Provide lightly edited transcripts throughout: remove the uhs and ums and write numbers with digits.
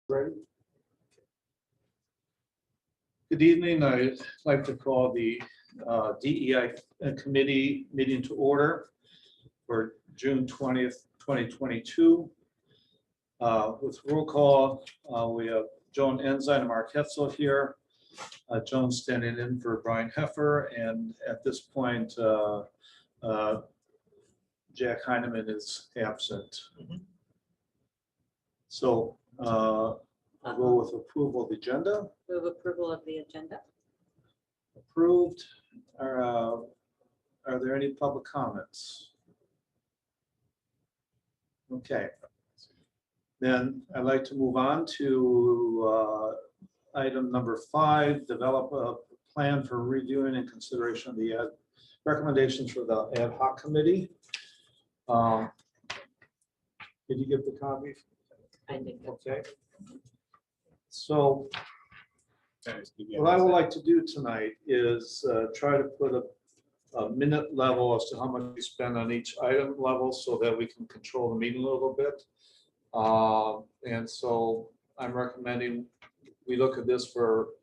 Ready? Good evening. I'd like to call the DEI committee meeting to order for June 20th, 2022. With roll call, we have Joan Ensign and Mark Hetzel here. Joan standing in for Brian Heffer, and at this point, Jack Heineman is absent. So I'll go with approval of the agenda. Move approval of the agenda. Approved. Are there any public comments? Okay. Then I'd like to move on to item number 5, develop a plan for reviewing and consideration of the recommendations for the ad hoc committee. Did you get the copy? I did. Okay. So what I would like to do tonight is try to put a minute level as to how much we spend on each item level so that we can control the meeting a little bit. And so I'm recommending we look at this for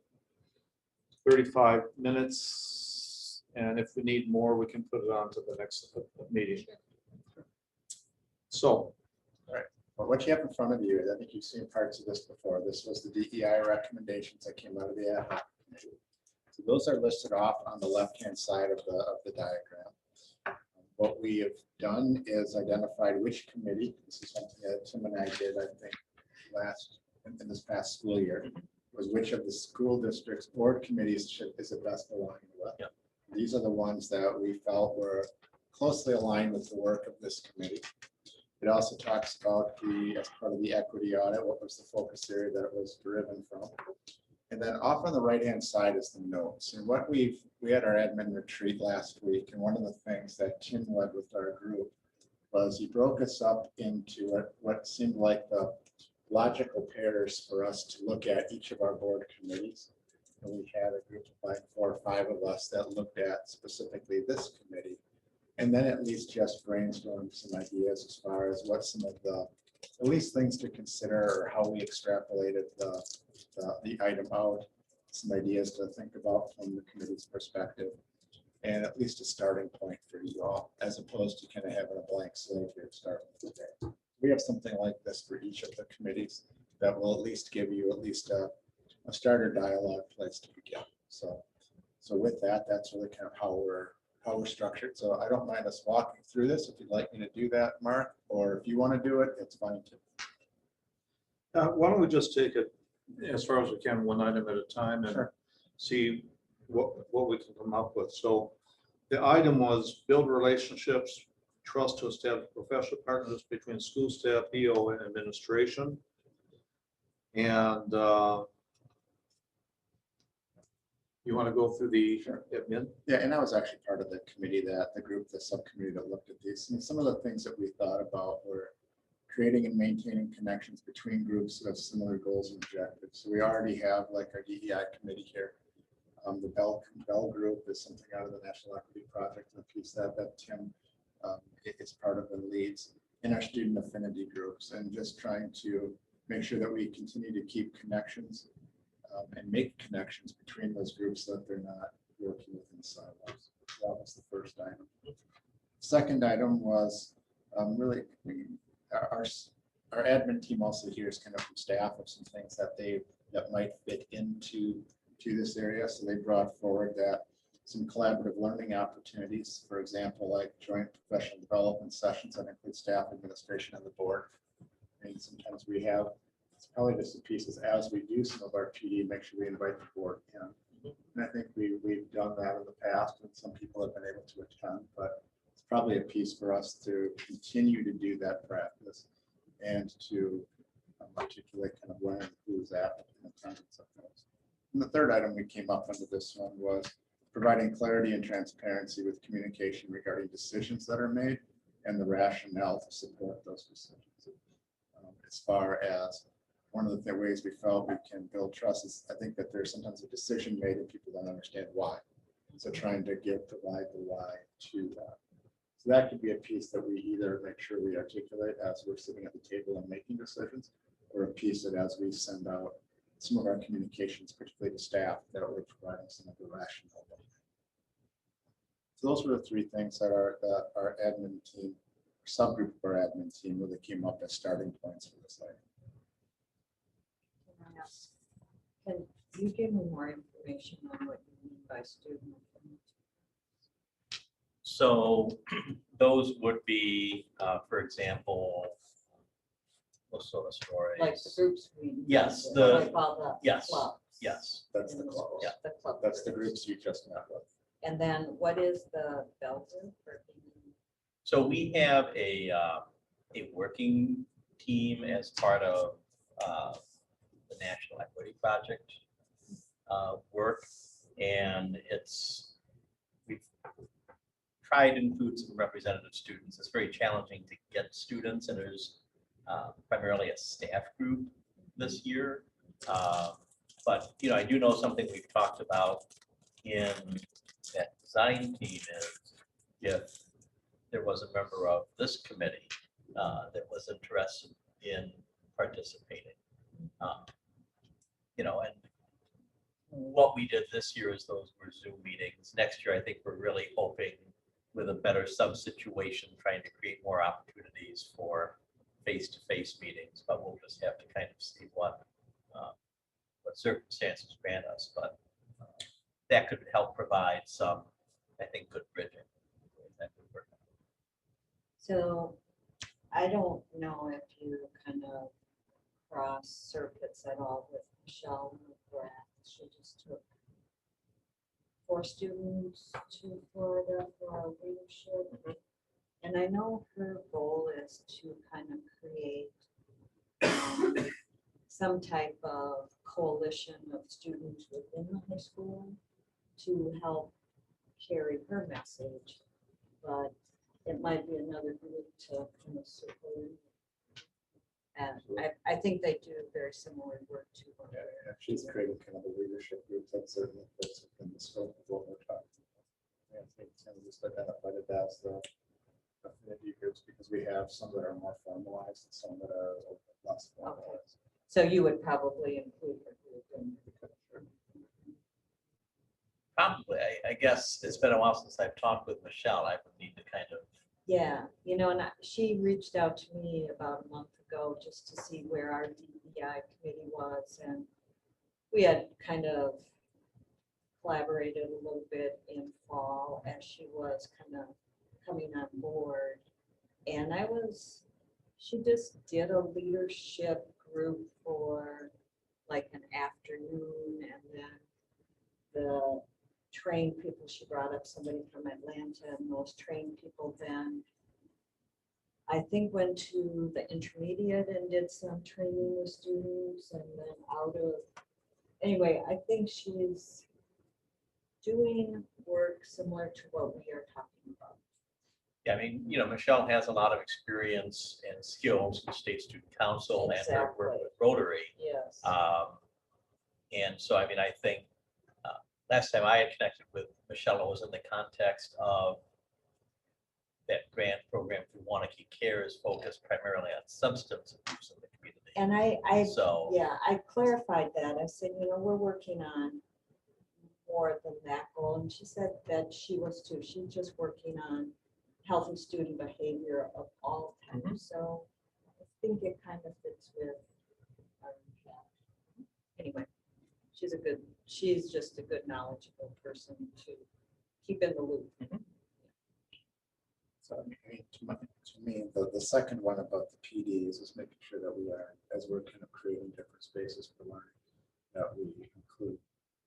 35 minutes. And if we need more, we can put it on to the next meeting. So. Well, what you have in front of you is, I think you've seen parts of this before. This was the DEI recommendations that came out of the ad hoc committee. So those are listed off on the left-hand side of the diagram. What we have done is identified which committee, this is something that Tim and I did, I think, in this past school year, was which of the school districts board committees is it best aligned with. Yep. These are the ones that we felt were closely aligned with the work of this committee. It also talks about as part of the equity audit, what was the focus area that it was driven from. And then off on the right-hand side is the notes. And what we had our admin retreat last week, and one of the things that Tim led with our group was he broke us up into what seemed like the logical pairs for us to look at each of our board committees. And we had a group of like 4 or 5 of us that looked at specifically this committee. And then at least just brainstorm some ideas as far as what some of the at least things to consider or how we extrapolated the item out, some ideas to think about from the committee's perspective, and at least a starting point for you all, as opposed to kind of having a blank slate here to start with today. We have something like this for each of the committees that will at least give you at least a starter dialogue place to begin. So with that, that's really kind of how we're structured. So I don't mind us walking through this if you'd like me to do that, Mark, or if you want to do it, it's fine too. Why don't we just take it as far as we can, one item at a time, and Sure. see what we can come up with. So the item was build relationships, trust to establish professional partnerships between school staff, BOE, and administration. And you want to go through the admin? Yeah, and I was actually part of the committee the subcommittee that looked at these. And some of the things that we thought about were creating and maintaining connections between groups who have similar goals and objectives. So we already have like our DEI committee here. The Bell group is something out of the National Equity Project, and a piece that Tim is part of and leads, in our student affinity groups, and just trying to make sure that we continue to keep connections and make connections between those groups so that they're not working within silos. That was the first item. Second item was really our admin team also hears kind of from staff of some things that might fit into this area. So they brought forward that some collaborative learning opportunities, for example, like joint professional development sessions that include staff, administration, and the board. And sometimes we have, it's probably just a piece as we do some of our PD, make sure we invite the board in. And I think we've done that in the past, and some people have been able to attend, but it's probably a piece for us to continue to do that practice and to articulate kind of when and who's at in attendance of those. And the third item we came up under this one was providing clarity and transparency with communication regarding decisions that are made and the rationale to support those decisions. As far as one of the ways we felt we can build trust is, I think that there's sometimes a decision made and people don't understand why. So trying to provide the why to that. So that could be a piece that we either make sure we articulate as we're sitting at the table and making decisions, or a piece that as we send out some of our communications, particularly to staff, that we're providing some of the rationale. So those were the three things that our admin team, subgroup of our admin team really came up as starting points for this item. Can you give me more information on what you mean by student? So those would be, for example, so the stories. Like the groups we. Yes, Like all the yes, clubs. yes. That's the club. Yeah. The club. That's the groups you just met with. And then what is the Belgian for? So we have a working team as part of the National Equity Project work, and we've tried to include some representative students. It's very challenging to get students, and there's primarily a staff group this year. But I do know something we've talked about in that design team is if there was a member of this committee that was interested in participating. And what we did this year is those were Zoom meetings. Next year, I think we're really hoping with a better sub situation, trying to create more opportunities for face-to-face meetings, but we'll just have to kind of see what circumstances grant us. But that could help provide some, I think, good bridging. That could work. So I don't know if you kind of cross circuits at all with Michelle McGrath. She just took 4 students to Florida for our leadership. And I know her goal is to kind of create some type of coalition of students within the high school to help carry her message. But it might be another group to kind of circle in. And I think they do very similar work to what Yeah, if she's creating kind of a leadership group that certainly fits within the scope of what we're talking about. I think Tim just identified it as the affinity groups because we have some that are more formalized and some that are a little bit less formalized. So you would probably include her group in. Probably. I guess it's been a while since I've talked with Michelle. I would need to kind of. Yeah, and she reached out to me about a month ago just to see where our DEI committee was, and we had kind of collaborated a little bit in fall as she was kind of coming on board. And she just did a leadership group for like an afternoon, and then the trained people, she brought up somebody from Atlanta, and those trained people then I think went to the intermediate and did some training with students, and then anyway, I think she's doing work similar to what we are talking about. Yeah, I mean, Michelle has a lot of experience and skills in state student council and her work with Rotary. Yes. And so, I mean, I think last time I had connected with Michelle, it was in the context of that grant program through Waunakee Care is focused primarily on substance abuse in the community. And I clarified that. I said, we're working on more than that goal. And she said that she was too. She's just working on healthy student behavior of all types. So I think it kind of fits with our anyway. She's just a good knowledgeable person to keep in the loop. So I mean, to me, the second one about the PDs is making sure that we are, as we're kind of creating different spaces for learning, that we include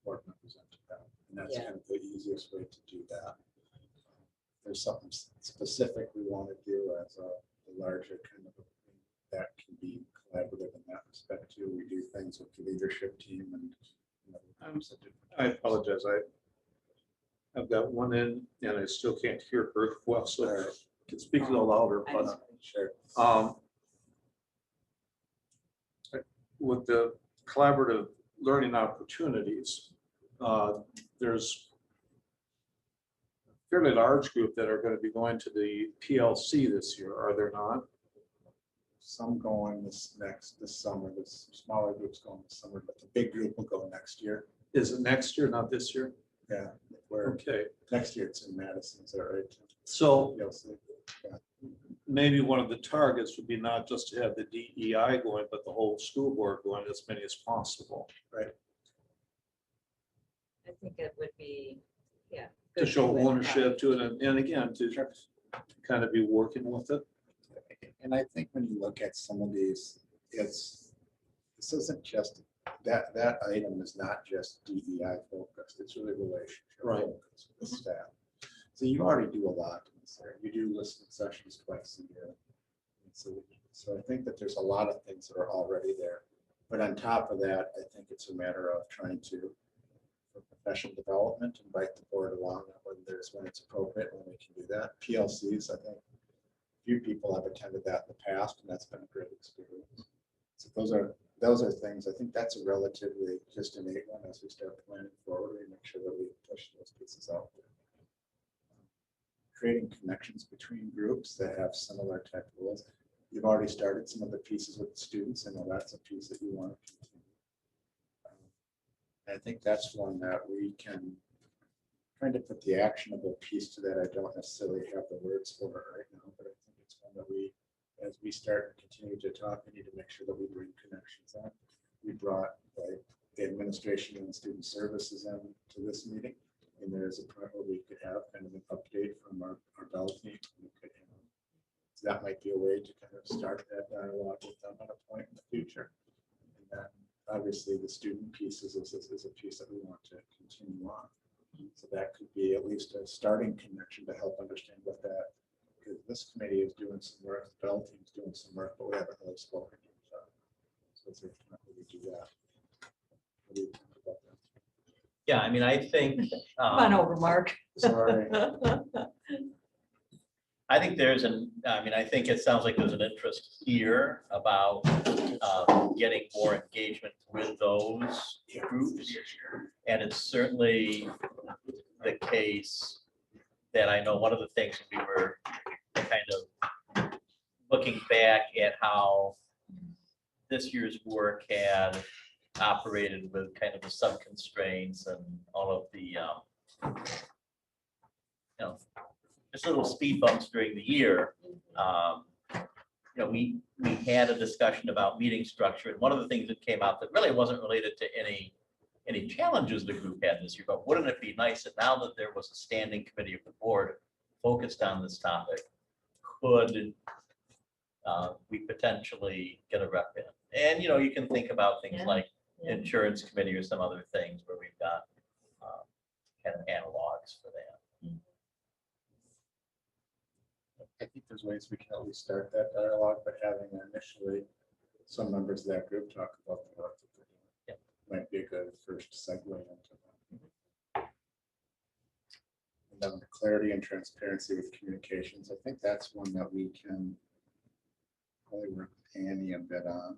board members into that. And that's kind of the easiest way to do that. If there's something specific we want to do as a larger kind of a thing that can be collaborative in that respect too. We do things with the leadership team and I apologize. I've got one in and I still can't hear her well, so I can speak a little louder. But sure. With the collaborative learning opportunities, there's a fairly large group that are going to be going to the PLC this year, are there not? some going this summer, this smaller group's going this summer, but the big group will go next year. Is it next year, not this year? Yeah, where Okay, next year it's in Madison, is that right? so You'll see. maybe one of the targets would be not just to have the DEI going, but the whole school board going, as many as possible. I think it would be, yeah. To good show with, ownership to it, and again, to kind of be working with it. And I think when you look at some of these, this isn't just, that item is not just DEI focused, it's really relationship Right. focused with staff. So you already do a lot in this area. You do listening sessions twice a year. And so I think that there's a lot of things that are already there. But on top of that, I think it's a matter of trying to, for professional development, invite the board along when it's appropriate, when we can do that. PLCs, I think few people have attended that in the past, and that's been a great experience. So those are things, I think that's a relatively just innate one as we start planning forward and make sure that we push those pieces out there. Creating connections between groups that have similar type of goals. You've already started some of the pieces with the students, and that's a piece that you want to continue. I think that's one that we can trying to put the actionable piece to that. I don't necessarily have the words for it right now, but I think it's one that we, as we start and continue to talk, we need to make sure that we bring connections on. We brought the administration and student services in to this meeting, and there's a point where we could have kind of an update from our ballot team. So that might be a way to kind of start that dialogue with them at a point in the future. And then obviously the student piece is a piece that we want to continue on. So that could be at least a starting connection to help understand what that, because this committee is doing some work, the Bell team's doing some work, but we haven't really spoken to each other. So it's time we do that. What do you think about that? Yeah, I mean, I think. Come on over, Mark. Sorry. I think I think it sounds like there's an interest here about getting more engagement with those groups. And it's certainly the case that I know one of the things we were kind of looking back at how this year's work had operated with kind of the sub constraints and all of the, just little speed bumps during the year. We had a discussion about meeting structure, and one of the things that came out that really wasn't related to any challenges the group had this year, but wouldn't it be nice that now that there was a standing committee of the board focused on this topic, could we potentially get a rep in? And you can think about things like insurance committee or some other things where we've got kind of analogs for that. I think there's ways we can at least start that dialogue, but having initially some members of that group talk about the work that they're doing might be a good first segue into that. And then the clarity and transparency with communications. I think that's one that we can probably work with Annie a bit on.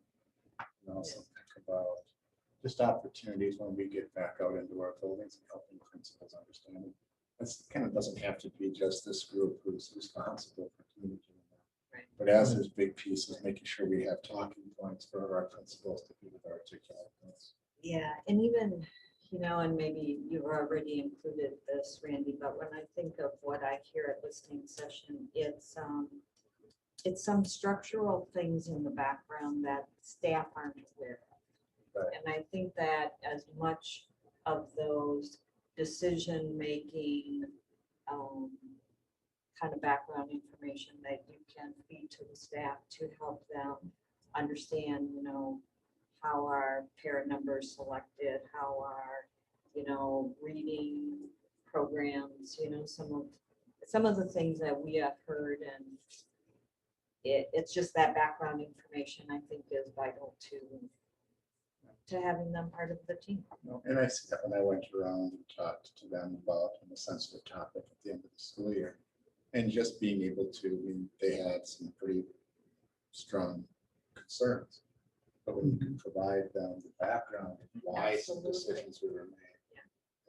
And also think about just opportunities when we get back out into our buildings and helping principals understand it. This kind of doesn't have to be just this group who's responsible for communicating that. Right. But as there's big pieces, making sure we have talking points for our principals to be able to articulate this. Yeah, and even, and maybe you've already included this, Randy, but when I think of what I hear at listening session, it's some structural things in the background that staff aren't aware of. Right. And I think that as much of those decision-making kind of background information that you can feed to the staff to help them understand, how our parent numbers selected, how our, reading programs, some of the things that we have heard, and it's just that background information I think is vital to having them part of the team. And I see that when I went around and talked to them about a sensitive topic at the end of the school year, and just being able to, they had some pretty strong concerns. But when you can provide them the background of why some decisions were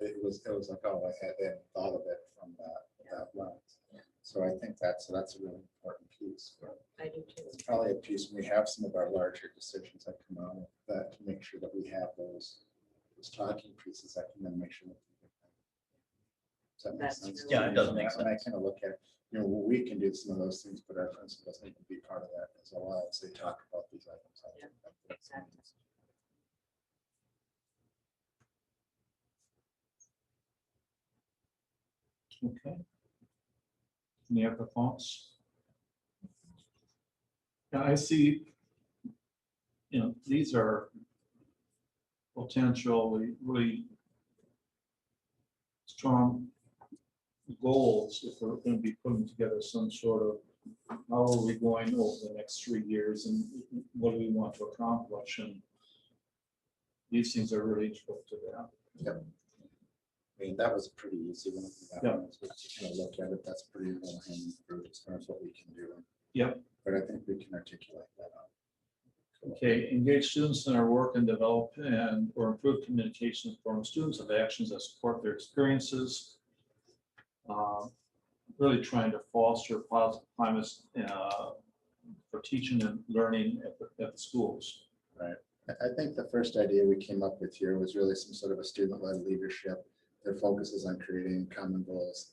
made, it was like, oh, I hadn't thought of it from that lens. So I think that's a really important piece. But I do too. it's probably a piece when we have some of our larger decisions that come out of that, to make sure that we have those talking pieces that can then make sure. Does that make That's sense? really Yeah, it does make And I sense. kind of look at, we can do some of those things, but our principals need to be part of that as well as they talk about these items. I think that's Exactly. Okay. Any other thoughts? Yeah, I see, these are potentially really strong goals if we're going to be putting together some sort of, how are we going over the next 3 years and what do we want to accomplish? And these things are really integral to that. Yep. I mean, that was a pretty easy one. Yeah. Kind of look at it, that's pretty low hanging fruit as far as what we can do. Yep. But I think we can articulate that out. Okay, engage students in our work and develop and or improve communication from students of actions that support their experiences. Really trying to foster positive climates for teaching and learning at the schools. Right. I think the first idea we came up with here was really some sort of a student-led leadership. Their focus is on creating common goals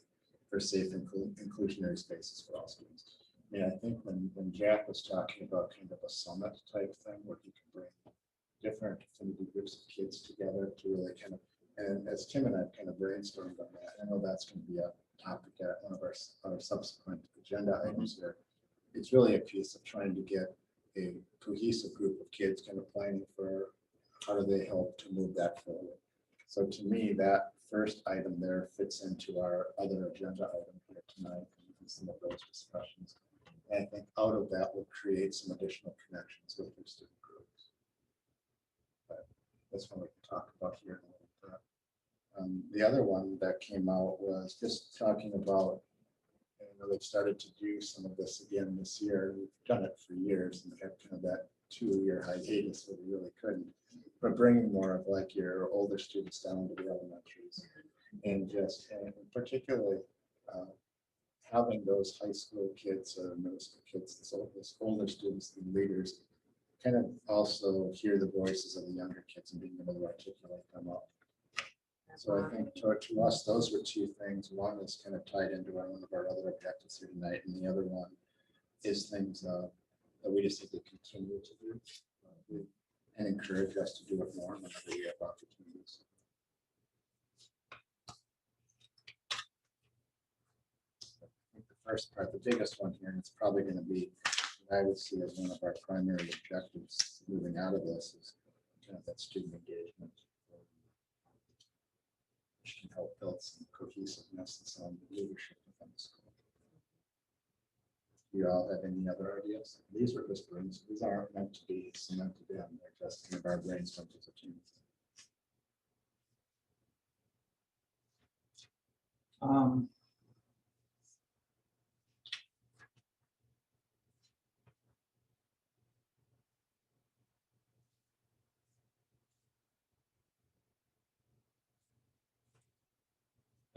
for safe and inclusionary spaces for all students. Yeah, I think when Jack was talking about kind of a summit type thing where you can bring different affinity groups of kids together to really kind of, and as Tim and I kind of brainstormed on that, I know that's going to be a topic at one of our subsequent agenda items here. It's really a piece of trying to get a cohesive group of kids kind of planning for how do they help to move that forward. So to me, that first item there fits into our other agenda item here tonight and some of those discussions. And I think out of that will create some additional connections with your student groups. But that's one we can talk about here in a little bit. The other one that came out was just talking about, they've started to do some of this again this year. We've done it for years and had kind of that 2-year hiatus where we really couldn't. But bringing more of like your older students down to the elementaries and particularly having those high school kids or middle school kids, those older students and leaders kind of also hear the voices of the younger kids and being able to articulate them up. So I think to us, those were two things. One is kind of tied into one of our other objectives here tonight, and the other one is things that we just need to continue to do and encourage us to do it more whenever we have opportunities. I think the first part, the biggest one here, and it's probably going to be, I would see as one of our primary objectives moving out of this, is kind of that student engagement. Which can help build some cohesiveness and some leadership within the school. Do you all have any other ideas? These are just brains. These aren't meant to be cemented in. They're just kind of our brainstorms as a team.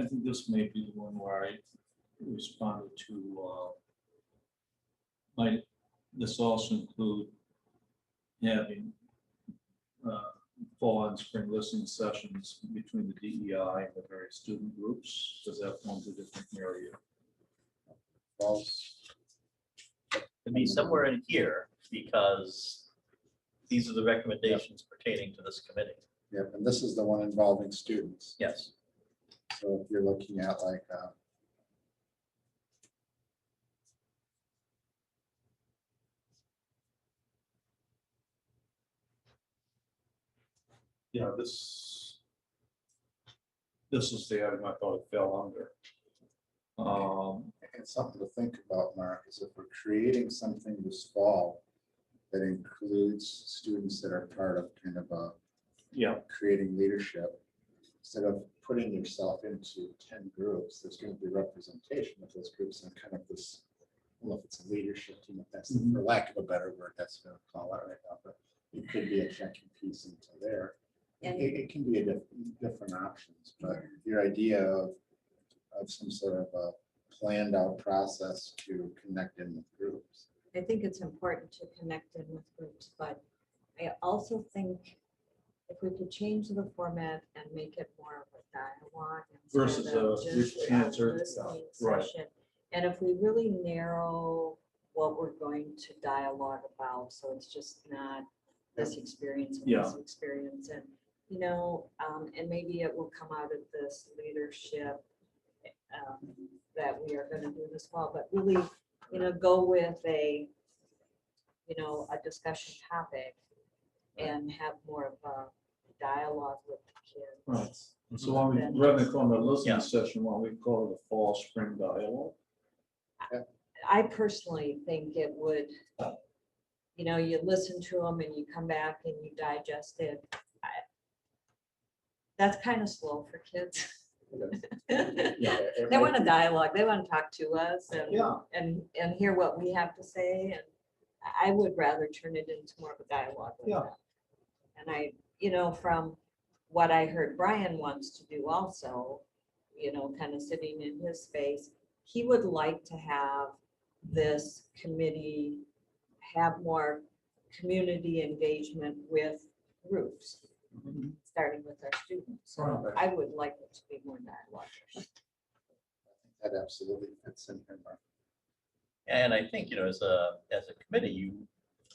I think this may be the one where I responded to, might this also include having fall and spring listening sessions between the DEI and the various student groups? Does that form a different area? Well, To be somewhere in here, because these are the recommendations pertaining to this committee. yep, and this is the one involving students. Yes. So if you're looking at like Yeah, this is the item I thought it fell under. and something to think about, Mark, is if we're creating something this fall that includes students that are part of kind of Yeah, creating leadership, instead of putting yourself into 10 groups, there's going to be representation of those groups and kind of this, I don't know if it's a leadership team, if that's for lack of a better word, that's what I call it right now, but it could be a checking piece into there. It can be different options, but your idea of some sort of a planned out process to connect in with groups. I think it's important to connect in with groups, but I also think if we could change the format and make it more of a dialogue Versus instead of a just a answer, listening right. session. And if we really narrow what we're going to dialogue about, so it's just not this experience and this experience, and and maybe it will come out of this leadership that we are going to do this fall, but really, go with a discussion topic and have more of a dialogue with the kids. Right. So why we, rather than call it a listening Yeah. session, why don't we call it a fall spring dialogue? I personally think it would, you listen to them and you come back and you digest it. That's kind of slow for kids. They want a dialogue. They want to talk to us and hear what we have to say. And I would rather turn it into more of a dialogue with them. And from what I heard Brian wants to do also, kind of sitting in his space, he would like to have this committee have more community engagement with groups, starting with our students. So Right. I would like it to be more dialogue. That absolutely fits in here, Mark. And I think, as a committee,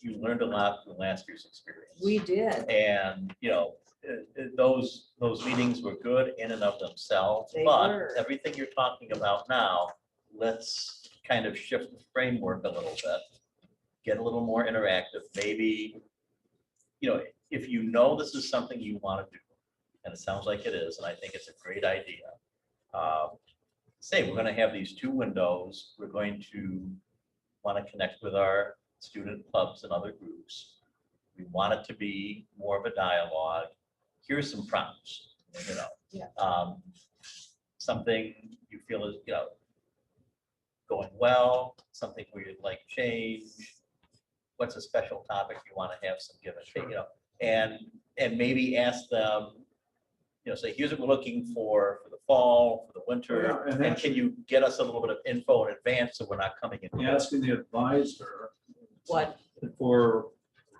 you learned a lot from last year's experience. We did. And, those meetings were good in and of themselves, They but were. everything you're talking about now, let's kind of shift the framework a little bit, get a little more interactive, maybe, if this is something you want to do, and it sounds like it is, and I think it's a great idea. Say, we're going to have these two windows, we're going to want to connect with our student clubs and other groups. We want it to be more of a dialogue. Here's some prompts, something you feel is, going well, something where you'd like change. What's a special topic you want to have some give and take, and maybe ask them, say, here's what we're looking for the fall, for the winter, Yeah, and and actually- can you get us a little bit of info in advance so we're not coming in? Asking the advisor What for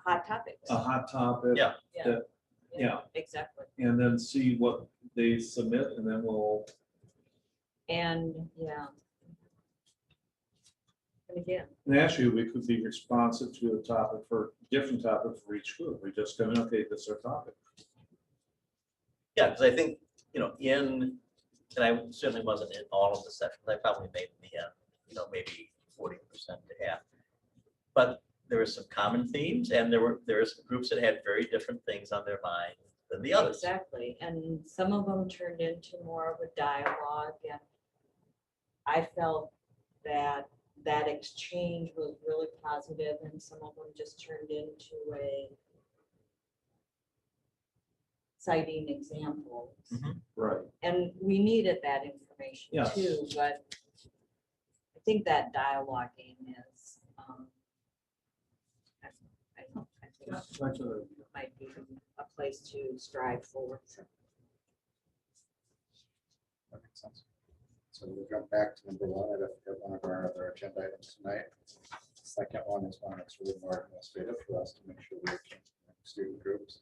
hot topics? a hot topic. Yeah. Yeah. Exactly. And then see what they submit, and then we'll, And and again, and actually, we could be responsive to a topic different topic for each group. We just come in, okay, this is our topic. Yeah, because I think, and I certainly wasn't in all of the sessions, I probably made in the end, maybe 40% to half. But there were some common themes, and there are some groups that had very different things on their mind than the others. exactly. And some of them turned into more of a dialogue, and I felt that exchange was really positive, and some of them just turned into a citing examples. Right. And we needed that information Yes. too, but I think that dialoguing is, I think might be a place to strive for. That makes sense. So we'll jump back to number one at one of our other agenda items tonight. Second one is one that's really more administrative for us to make sure we're keeping student groups.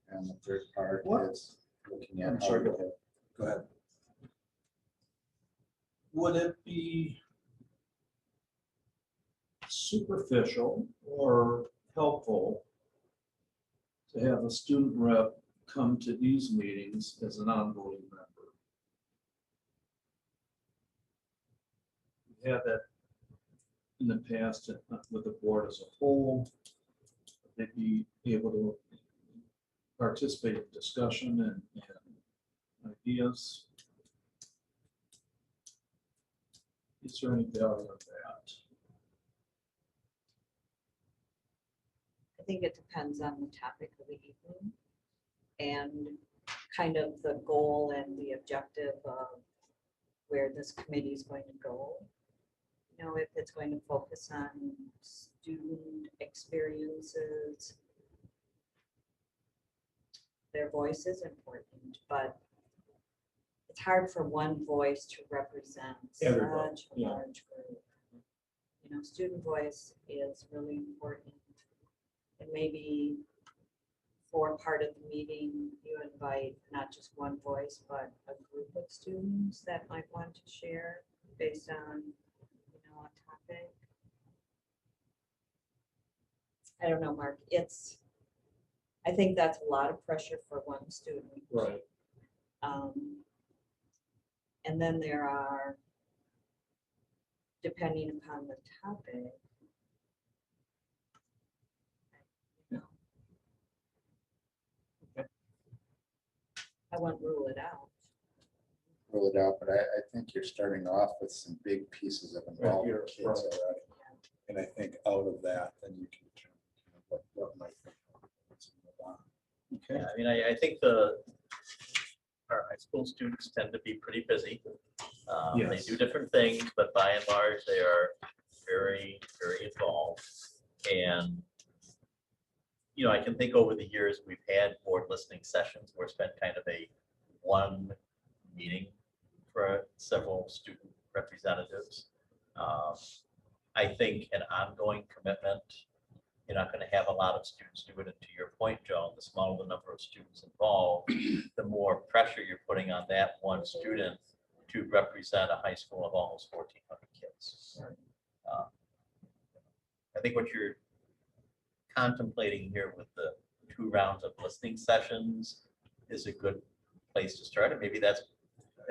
And the third part What? is looking at. I'm how sorry, we go can- Go ahead. Would it be superficial or helpful to have a student rep come to these meetings as an onboarding member? We had that in the past with the board as a whole. They'd be able to participate in discussion and ideas. Is there any value of that? I think it depends on the topic of the evening and kind of the goal and the objective of where this committee is going to go. If it's going to focus on student experiences, their voice is important, but it's hard for one voice to represent Everybody, such a yeah. large group. You know, student voice is really important. And maybe for part of the meeting, you invite not just one voice, but a group of students that might want to share based on, you know, a topic. I don't know, Mark, I think that's a lot of pressure for one student. Right. And then there are, depending upon the topic, you know, I won't rule it out. Rule it out, but I think you're starting off with some big pieces of involving here, kids right. already. And I think out of that, then you can determine kind of what might be. Okay. Yeah, I mean, I think our high school students tend to be pretty busy. They Yes. do different things, but by and large, they are very, very involved. And, you know, I can think over the years, we've had board listening sessions where it's been kind of a one meeting for several student representatives. I think an ongoing commitment, you're not going to have a lot of students do it. And to your point, Joan, the smaller the number of students involved, the more pressure you're putting on that one student to represent a high school of almost 1,400 kids. I think what you're contemplating here with the 2 rounds of listening sessions is a good place to start. And maybe that's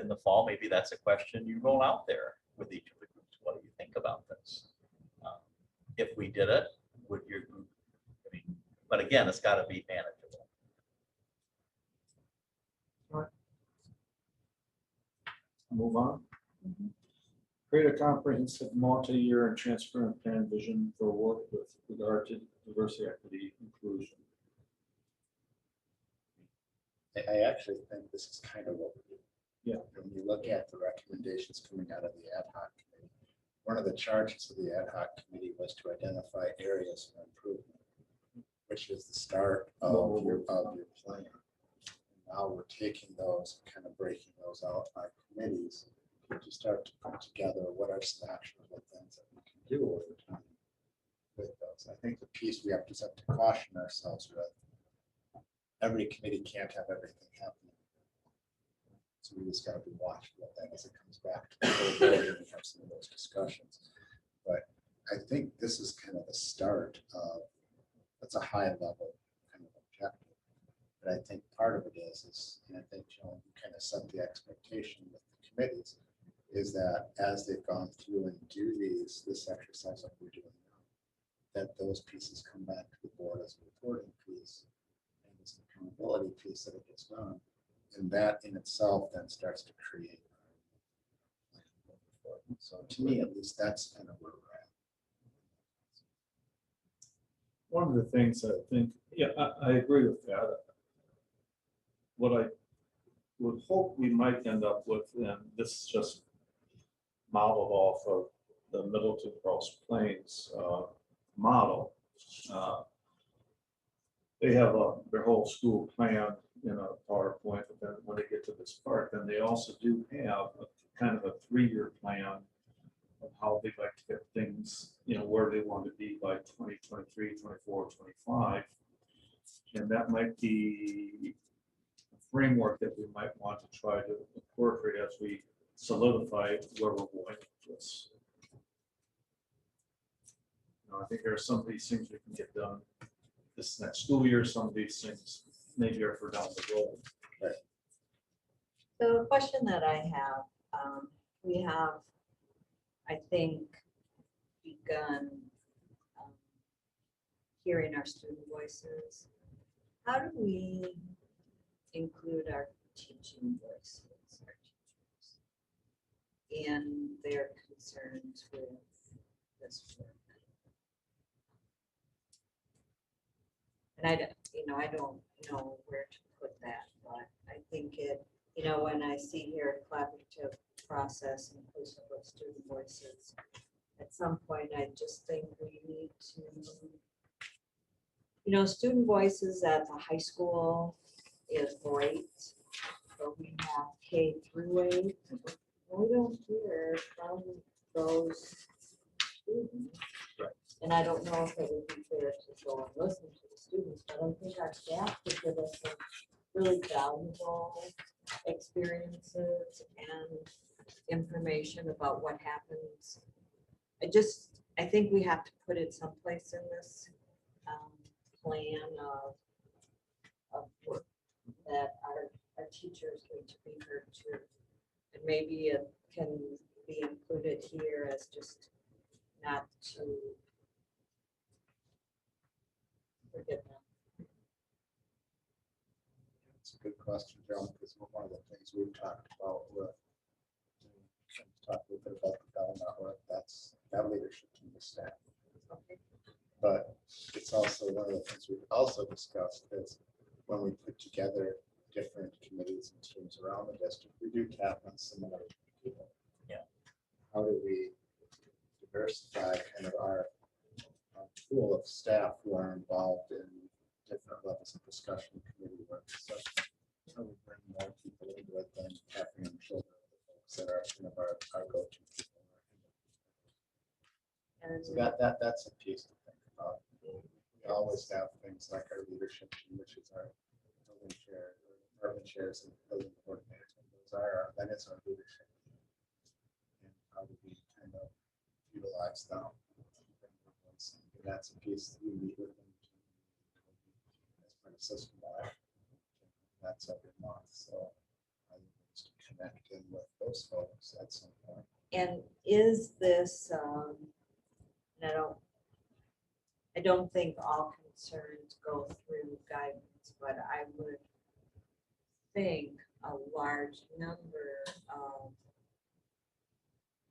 in the fall, maybe that's a question you roll out there with each of the groups. What do you think about this? If we did it, would your group, I mean, but again, it's got to be manageable. Move on. Mhm. Create a comprehensive multi-year and transparent plan vision for work with regard to diversity, equity, inclusion. I actually think this is kind of what we do. Yeah. When you look at the recommendations coming out of the ad hoc committee, one of the charges of the ad hoc committee was to identify areas for improvement, which is the start of your plan. Now we're taking those, kind of breaking those out by committees to start to put together what are some actionable things that we can do over time with those. I think the piece we have to caution ourselves with, every committee can't have everything happening. So we just got to be watchful of that as it comes back to the whole board and we have some of those discussions. But I think this is kind of the start of, that's a high level kind of objective. But I think part of it is, and I think, Joan, you kind of set the expectation with the committees, is that as they've gone through and do this exercise like we're doing now, that those pieces come back to the board as a reporting piece and as an accountability piece that it gets done. And that in itself then starts to create. So to me, at least, that's kind of where we're at. One of the things I think, yeah, I agree with that. What I would hope we might end up with, and this is just modeled off of the Middleton Cross Plains model. They have their whole school plan in a PowerPoint, but then when they get to this part, then they also do have a kind of a 3-year plan of how they'd like to get things, you know, where they want to be by 2023, 24, 25. And that might be a framework that we might want to try to incorporate as we solidify where we're going with this. You know, I think there are some of these things we can get done this next school year, some of these things maybe are for down the road. Right. So the question that I have, we have, I think, begun hearing our student voices. How do we include our teaching voices, our teachers, in their concerns with this work? And I don't know where to put that, but I think it, you know, when I see here collaborative process inclusive of student voices, at some point, I just think we need to, you know, student voices at the high school is great, but we have K through wait. We don't hear from those students. Right. And I don't know if it would be fair to go and listen to the students, but I think our staff could give us some really valuable experiences and information about what happens. I think we have to put it someplace in this plan of work that our teachers need to be heard too. And maybe it can be included here as just not to forget them. It's a good question, Joan, because one of the things we've talked about with, talk a little bit about the Belmont work, that's that leadership team of staff. Okay. But it's also one of the things we've also discussed is when we put together different committees and teams around the district, we do tap on similar people. Yeah. How do we diversify kind of our pool of staff who are involved in different levels of discussion, committee work, so how we bring more people into it than tapping on the shoulder of the folks that are kind of our go-to people. And So that's a piece to think about. We always have things like our leadership team, which is our building chair, or department chairs and building coordinators. And that is our leadership. And how do we kind of utilize them? And that's a piece that we meet with them as part of system wide. That's every month. So I think it's to connect in with those folks at some point. And is this, and I don't think all concerns go through guidance, but I would think a large number of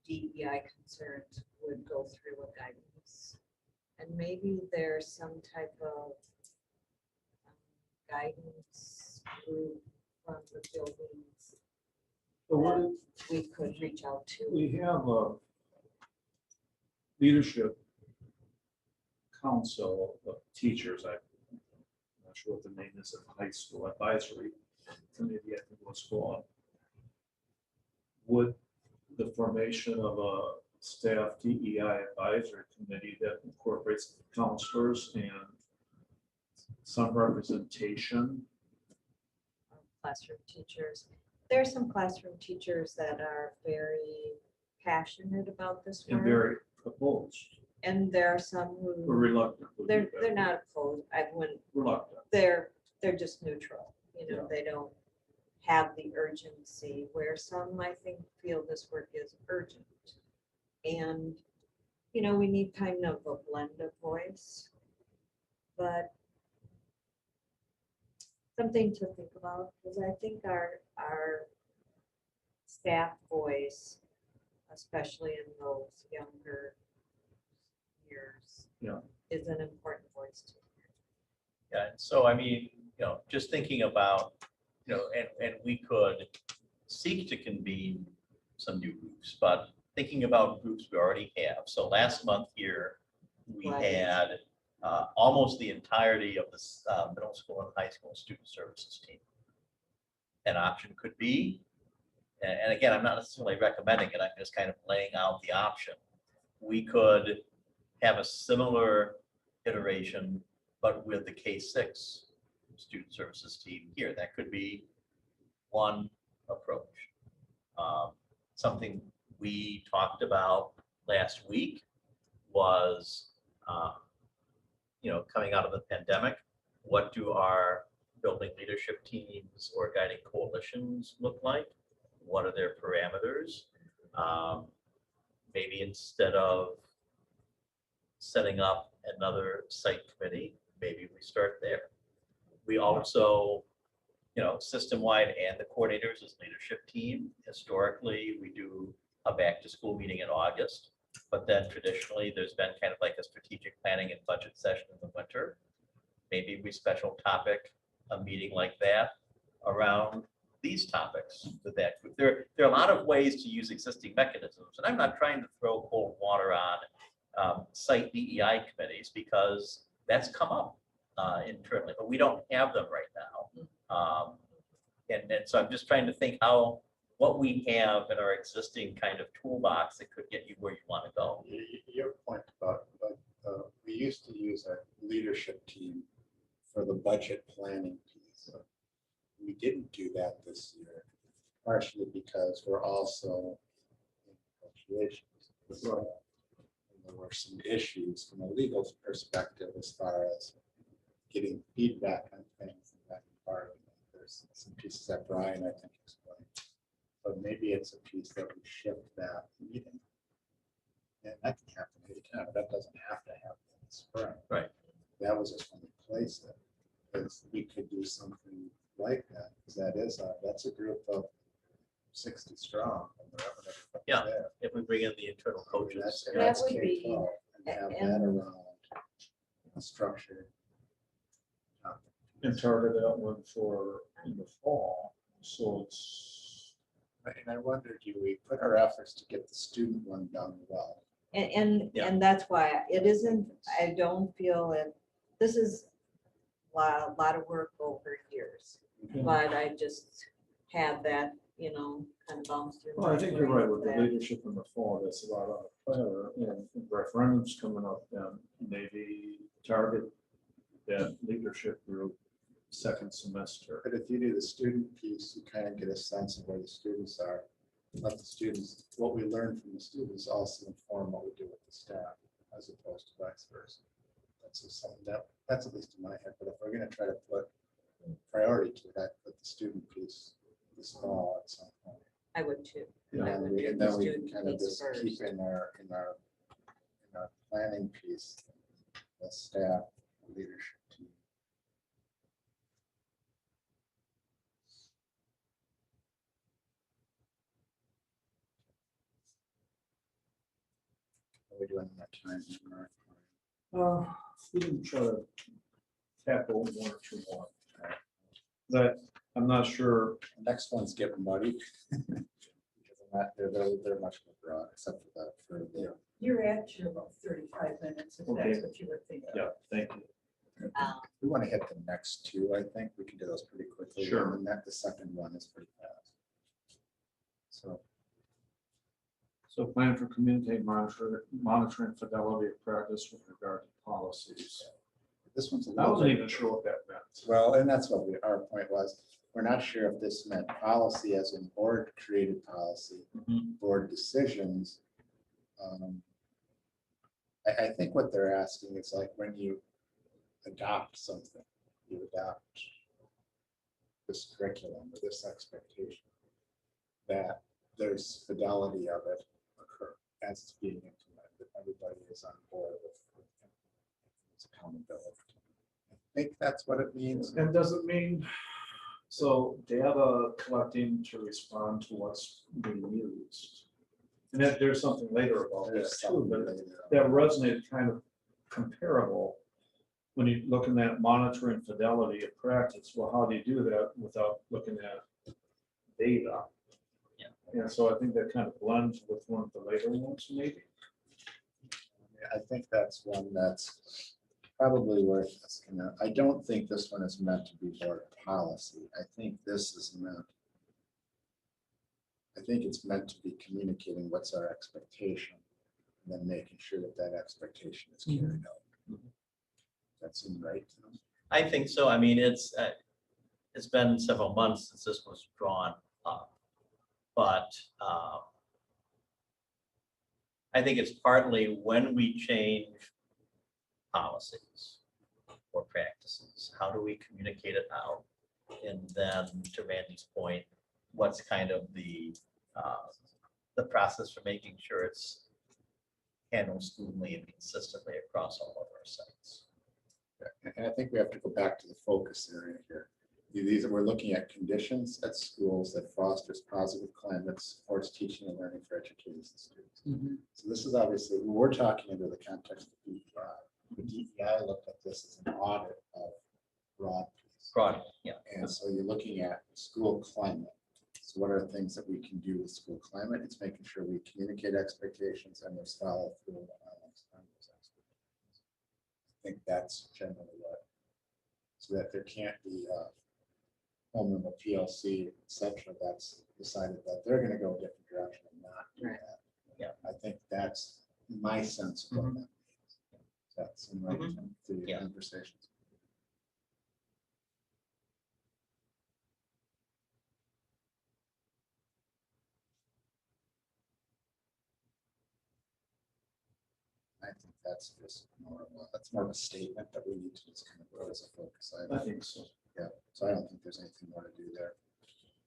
DEI concerns would go through a guidance. And maybe there's some type of guidance group from the buildings But what that we could reach out to. we have a leadership council of teachers. I'm not sure what the name is at the high school advisory committee. I think was called. Would the formation of a staff DEI advisory committee that incorporates counselors and some representation? Classroom teachers. There are some classroom teachers that are very passionate about this And work. very opposed And there are some or who, reluctant. would be they're better. not opposed. I wouldn't, Reluctant. they're just neutral. You know, Yeah. they don't have the urgency where some, I think, feel this work is urgent. And, you know, we need kind of a blend of voice. But something to think about, because I think our staff voice, especially in those younger years, Yeah. is an important voice to hear. Yeah, and so I mean, just thinking about, and we could seek to convene some new groups, but thinking about groups we already have. So last month here, we Right. had almost the entirety of this middle school and high school student services team. An option could be, and again, I'm not necessarily recommending it, I'm just kind of laying out the option. We could have a similar iteration, but with the K-6 student services team here. That could be one approach. Something we talked about last week was, coming out of the pandemic, what do our building leadership teams or guiding coalitions look like? What are their parameters? Maybe instead of setting up another site committee, maybe we start there. We also, system-wide and the coordinators as leadership team, historically, we do a back-to-school meeting in August, but then traditionally, there's been kind of like a strategic planning and budget session in the winter. Maybe we special topic a meeting like that around these topics with that group. There are a lot of ways to use existing mechanisms, and I'm not trying to throw cold water on site DEI committees because that's come up internally, but we don't have them right now. And so I'm just trying to think how what we have in our existing kind of toolbox that could get you where you want to go. Your point about, we used to use a leadership team for the budget planning piece. We didn't do that this year, partially because we're also in negotiations. And there were some issues from a legal perspective as far as getting feedback on things. And that part of it. There's some pieces that Brian, I think, explained. But maybe it's a piece that we shift that meeting. And that can happen anytime. That doesn't have to happen in the spring. Right. That was just when we placed it. Because we could do something like that. Because that's a group of 60 strong. And the rest of everybody's Yeah. there. If we bring in the internal coaches. That's That would be- K-12, and have that and- around a structure. And target that one for in the fall, so it's. And I wonder, do we put our efforts to get the student one done well? Yeah. And that's why it isn't, I don't feel it, this is a lot of work over years. Yeah. But I just had that, kind of bounce through. Well, I my think you're brain right with the that- leadership in the fall, that's a lot of planner, and referendums coming up, then maybe target that leadership group second semester. But if you do the student piece, you kind of get a sense of where the students are. Let the students, what we learn from the students also inform what we do with the staff, as opposed to vice versa. That's just something that's at least in my head, but if we're gonna try to put priority to that, put the student piece this fall at some point. I would too. Yeah. I And would we, do and the then we can student kind of piece just first. keep in our planning piece, the staff leadership team. How are we doing that time? We can try to tackle one or two more. But I'm not sure, The next ones get muddy. Because they're much more broad, except for that, for the. You're at your about 35 minutes, if Okay. that's what you were thinking. yeah, thank you. We want to hit the next two, I think. We can do those pretty quickly. Sure. And then the second one is pretty fast. So plan for community monitoring fidelity of practice with regard to policies. This one's a I little wasn't bit. even sure what that meant. Well, and that's what our point was. We're not sure if this meant policy as in board created policy, Mhm. board decisions. I think what they're asking is like when you adopt something, you adopt this curriculum or this expectation, that there's fidelity of it occur as it's being implemented. That everybody is on board with its accountability. I think that's what it means. And does it mean, so data collecting to respond to what's being used? And that there's something later about that There's too, something but later. that resonated kind of comparable. When you're looking at monitoring fidelity of practice, well, how do you do that without looking at data? Yeah. And so I think that kind of blends with one of the later ones, maybe. I think that's one that's probably worth asking. I don't think this one is meant to be board policy. I think this is meant. I think it's meant to be communicating what's our expectation, and then making sure that that expectation is carried out. That seems right to them. I think so. I mean, it's been several months since this was drawn up. But I think it's partly when we change policies or practices, how do we communicate it out? And then to Randy's point, what's kind of the process for making sure it's handled smoothly and consistently across all of our sites? And I think we have to go back to the focus area here. These we're looking at conditions at schools that fosters positive climates, supports teaching and learning for educators and students. So this is obviously, we're talking under the context of DEI. The DEI looked at this as an audit of broad piece. Broad, yeah. And so you're looking at school climate. So what are things that we can do with school climate? It's making sure we communicate expectations and there's follow through on those expectations. I think that's generally what, so that there can't be home of a PLC, et cetera, that's decided that they're gonna go a different direction and not do Right. that. Yeah. I think that's my sense of Mhm. that. That's in my through your Yeah. conversations. I think that's just that's more of a statement that we need to just kind of put as a focus I item. think so. Yeah, so I don't think there's anything more to do there.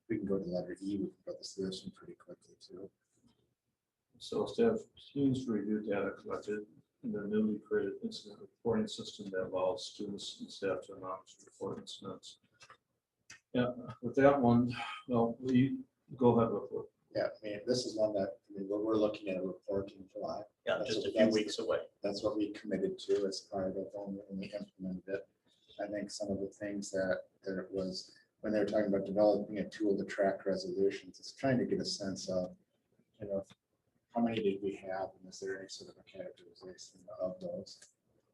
We can go to letter E, we can go to this one pretty quickly too. So staff teams review data collected in the newly created incident reporting system that allows students and staff to anonymously report incidents. Yeah, with that one, well, we go ahead with it. Yeah, I mean, this is one that, I mean, we're looking at a report in July. Yeah, That's just a what- few that's- weeks away. That's what we committed to as part of when we implemented it. I think some of the things that it was, when they were talking about developing a tool to track resolutions, it's trying to get a sense of, you know, how many did we have, and is there any sort of a categorization of those?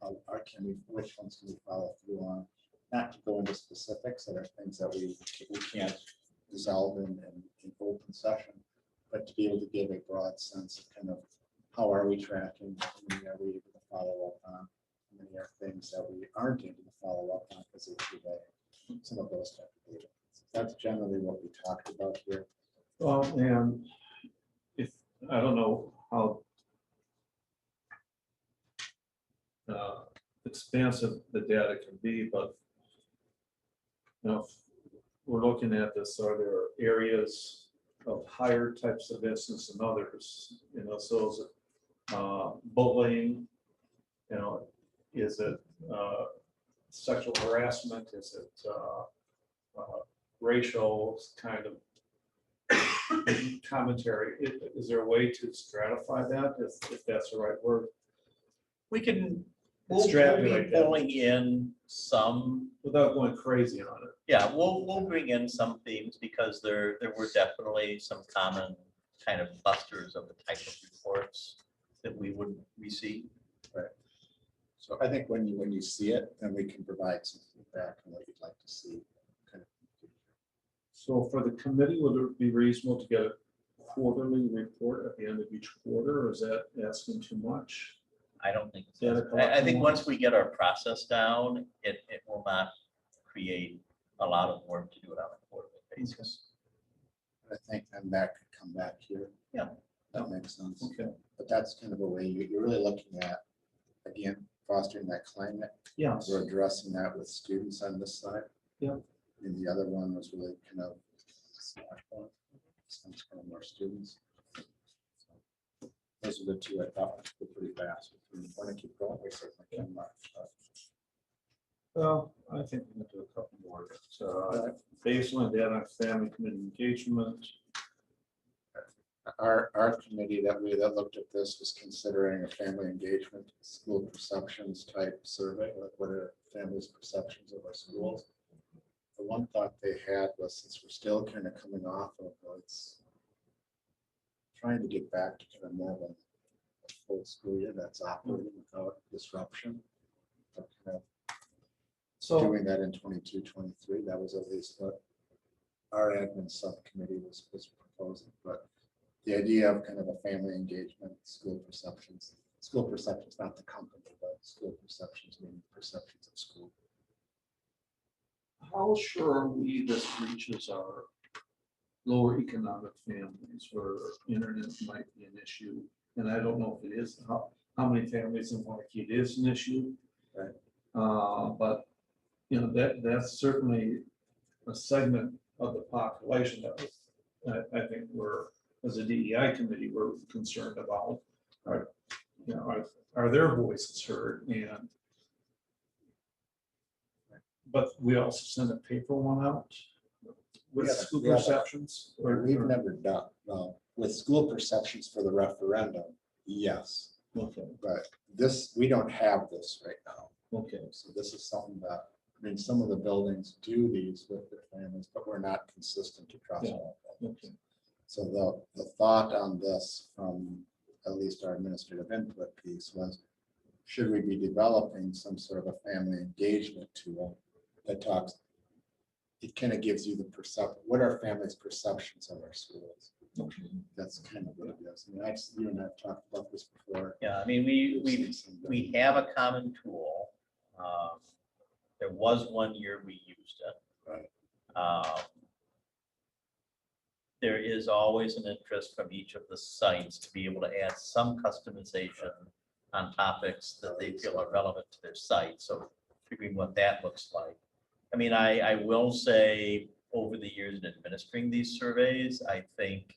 Or can we, which ones can we follow through on? Not to go into specifics that are things that we can't resolve in open session, but to be able to give a broad sense of kind of how are we tracking, how many are we able to follow up on, how many are things that we aren't able to follow up on because of delay, some of those type of data. That's generally what we talked about here. Well, and if, I don't know how expansive the data can be, but you know, if we're looking at this, are there areas of higher types of incidents than others? You know, so is it bullying? You know, is it sexual harassment? Is it racial kind of commentary? Is there a way to stratify that, if that's the right word? We can, we'll be Extrapolate that. pulling in some, Without going crazy on it. yeah, we'll bring in some themes because there were definitely some common kind of clusters of the type of reports that we would receive. So I think when you see it, then we can provide some feedback on what you'd like to see. Kind of. So for the committee, would it be reasonable to get a quarterly report at the end of each quarter, or is that asking too much? I don't think, Yeah, the I think collection once we get our process down, it will not create a lot of work to do it on a quarterly basis. I think then that could come back here. Yeah. That makes sense. Okay, But that's kind of a way you're really looking at, again, fostering that climate. yes, We're addressing that with students on this side. Yeah. And the other one was really kind of some kind of more students. Those are the two I thought were pretty fast. If we want to keep going, we certainly can. well, I think we can do a couple more. Baseline data on family community engagement. Our committee that looked at this was considering a family engagement, school perceptions type survey, like what are families' perceptions of our schools? The one thought they had was, since we're still kind of coming off of, it's trying to get back to kind of more of a full school year that's operating without disruption. But kind of So, doing that in 22, 23, that was at least what our admin subcommittee was proposing, but the idea of kind of a family engagement, school perceptions, not the company, but school perceptions, meaning perceptions of school. how sure are we this reaches our lower economic families where internet might be an issue? And I don't know if it is, how many families in Waunakee it is an issue. Right. But, you know, that's certainly a segment of the population that I think we're, as a DEI committee, we're concerned about. You know, are their voices heard? And but we also send a paper one out with Yeah, school yeah. perceptions. We've never done, with school perceptions for the referendum, yes, Okay, but this, we don't have this right now. okay, So this is something that, I mean, some of the buildings do these with their families, but we're not consistent across Yeah. all buildings. okay. So the thought on this from at least our administrative input piece was, should we be developing some sort of a family engagement tool that talks it kind of gives you the what are families' perceptions of our schools? That's kind of what it is. I mean, you and I have talked about this before. Yeah, I mean, we have a common tool. There was one year we used it. Right. There is always an interest from each of the sites to be able to add some customization on topics that they feel are relevant to their site. So figuring what that looks like. I mean, I will say over the years in administering these surveys, I think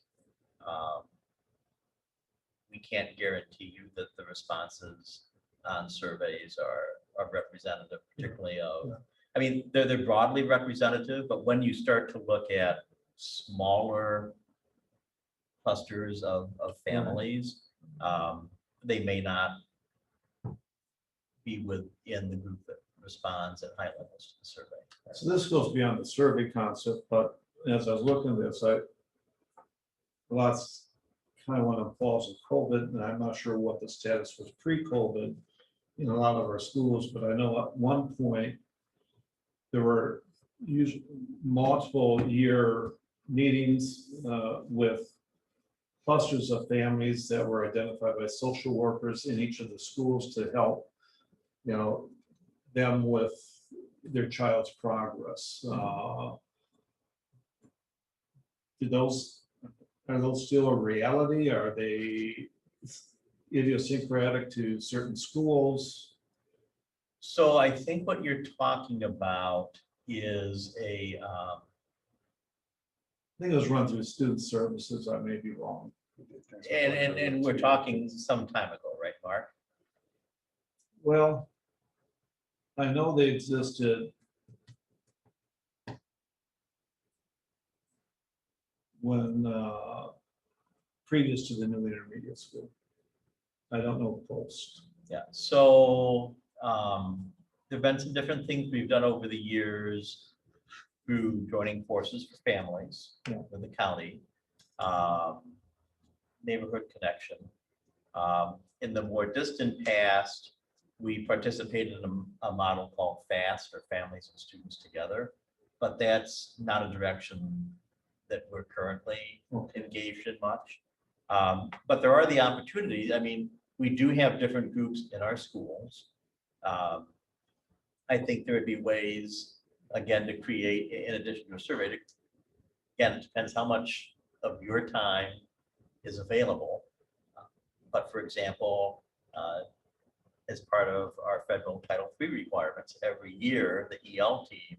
we can't guarantee you that the responses on surveys are representative, particularly of, I mean, they're broadly representative, but when you start to look at smaller clusters of families, they may not be within the group that responds at high levels to the survey. So this goes beyond the survey concept, but as I was looking at this, lots kind of when it falls in COVID, and I'm not sure what the status was pre-COVID in a lot of our schools, but I know at one point there were usually multiple year meetings with clusters of families that were identified by social workers in each of the schools to help, them with their child's progress. Are those still a reality? Are they idiosyncratic to certain schools? So I think what you're talking about is I think it was run through student services. I may be wrong. and we're talking some time ago, right, Mark? Well, I know they existed when previous to the new intermediate school. I don't know post. Yeah, so there've been some different things we've done over the years through joining forces for families with the county, neighborhood connection. In the more distant past, we participated in a model called FAST, or Families and Students Together, but that's not a direction that we're currently engaged in much. But there are the opportunities. I mean, we do have different groups in our schools. I think there would be ways, again, to create, in addition to a survey, again, it depends how much of your time is available. But for example, as part of our federal Title III requirements, every year the EL team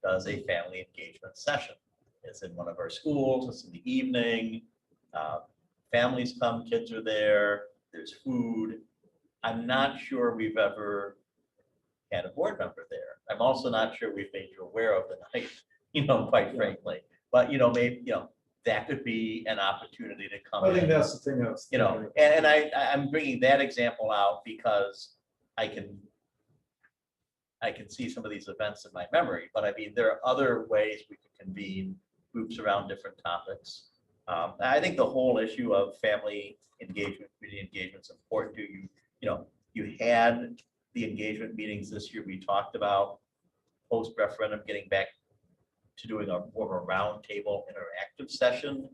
does a family engagement session. It's in one of our schools, it's in the evening. Families come, kids are there, there's food. I'm not sure we've ever had a board member there. I'm also not sure we've made you aware of the night, quite frankly. But, maybe, that could be an opportunity to come in. I think that's the thing I was thinking. And I'm bringing that example out because I can see some of these events in my memory, but I mean, there are other ways we could convene groups around different topics. I think the whole issue of family engagement, community engagement is important to you. You had the engagement meetings this year. We talked about post-referendum getting back to doing more of a roundtable interactive session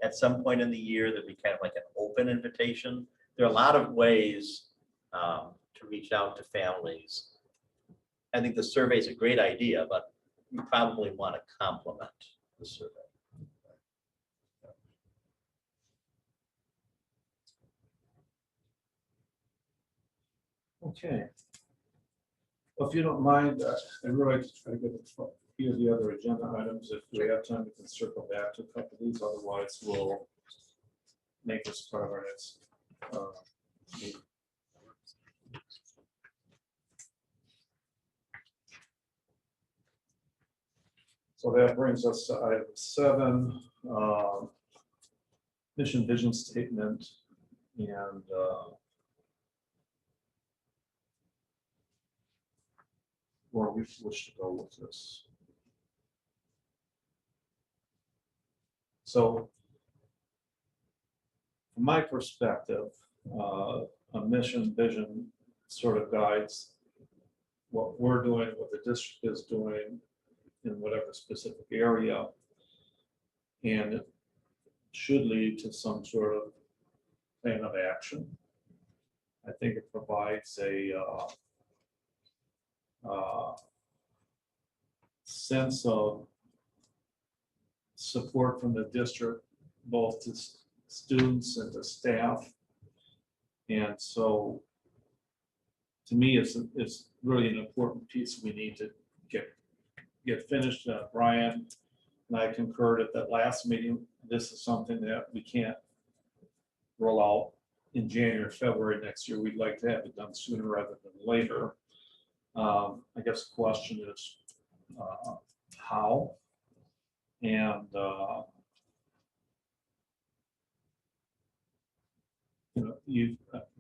at some point in the year that be kind of like an open invitation. There are a lot of ways to reach out to families. I think the survey is a great idea, but you probably want to complement the survey. Okay. Well, if you don't mind, I'd really like to try to get a few of the other agenda items. If we have time, we can circle back to a couple of these. Otherwise, we'll make this part of our next meeting. So that brings us to item 7, mission vision statement, and where we wish to go with this. So, from my perspective, a mission vision sort of guides what we're doing, what the district is doing, in whatever specific area. And it should lead to some sort of plan of action. I think it provides a sense of support from the district, both to students and to staff. And so, to me, it's really an important piece we need to get finished. Brian and I concurred at that last meeting. This is something that we can't roll out in January, February next year. We'd like to have it done sooner rather than later. I guess the question is how, and you know,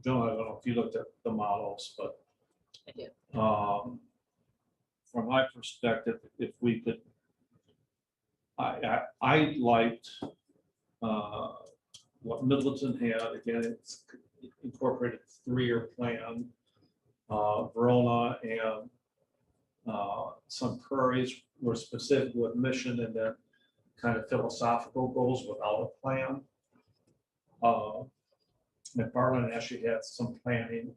John, I don't know if you looked at the models, but I did. From my perspective, if we could, I liked what Middleton had. Again, it's incorporated 3-year plan. Verona and some Prairies were specific with mission and then kind of philosophical goals without a plan. McFarland actually had some planning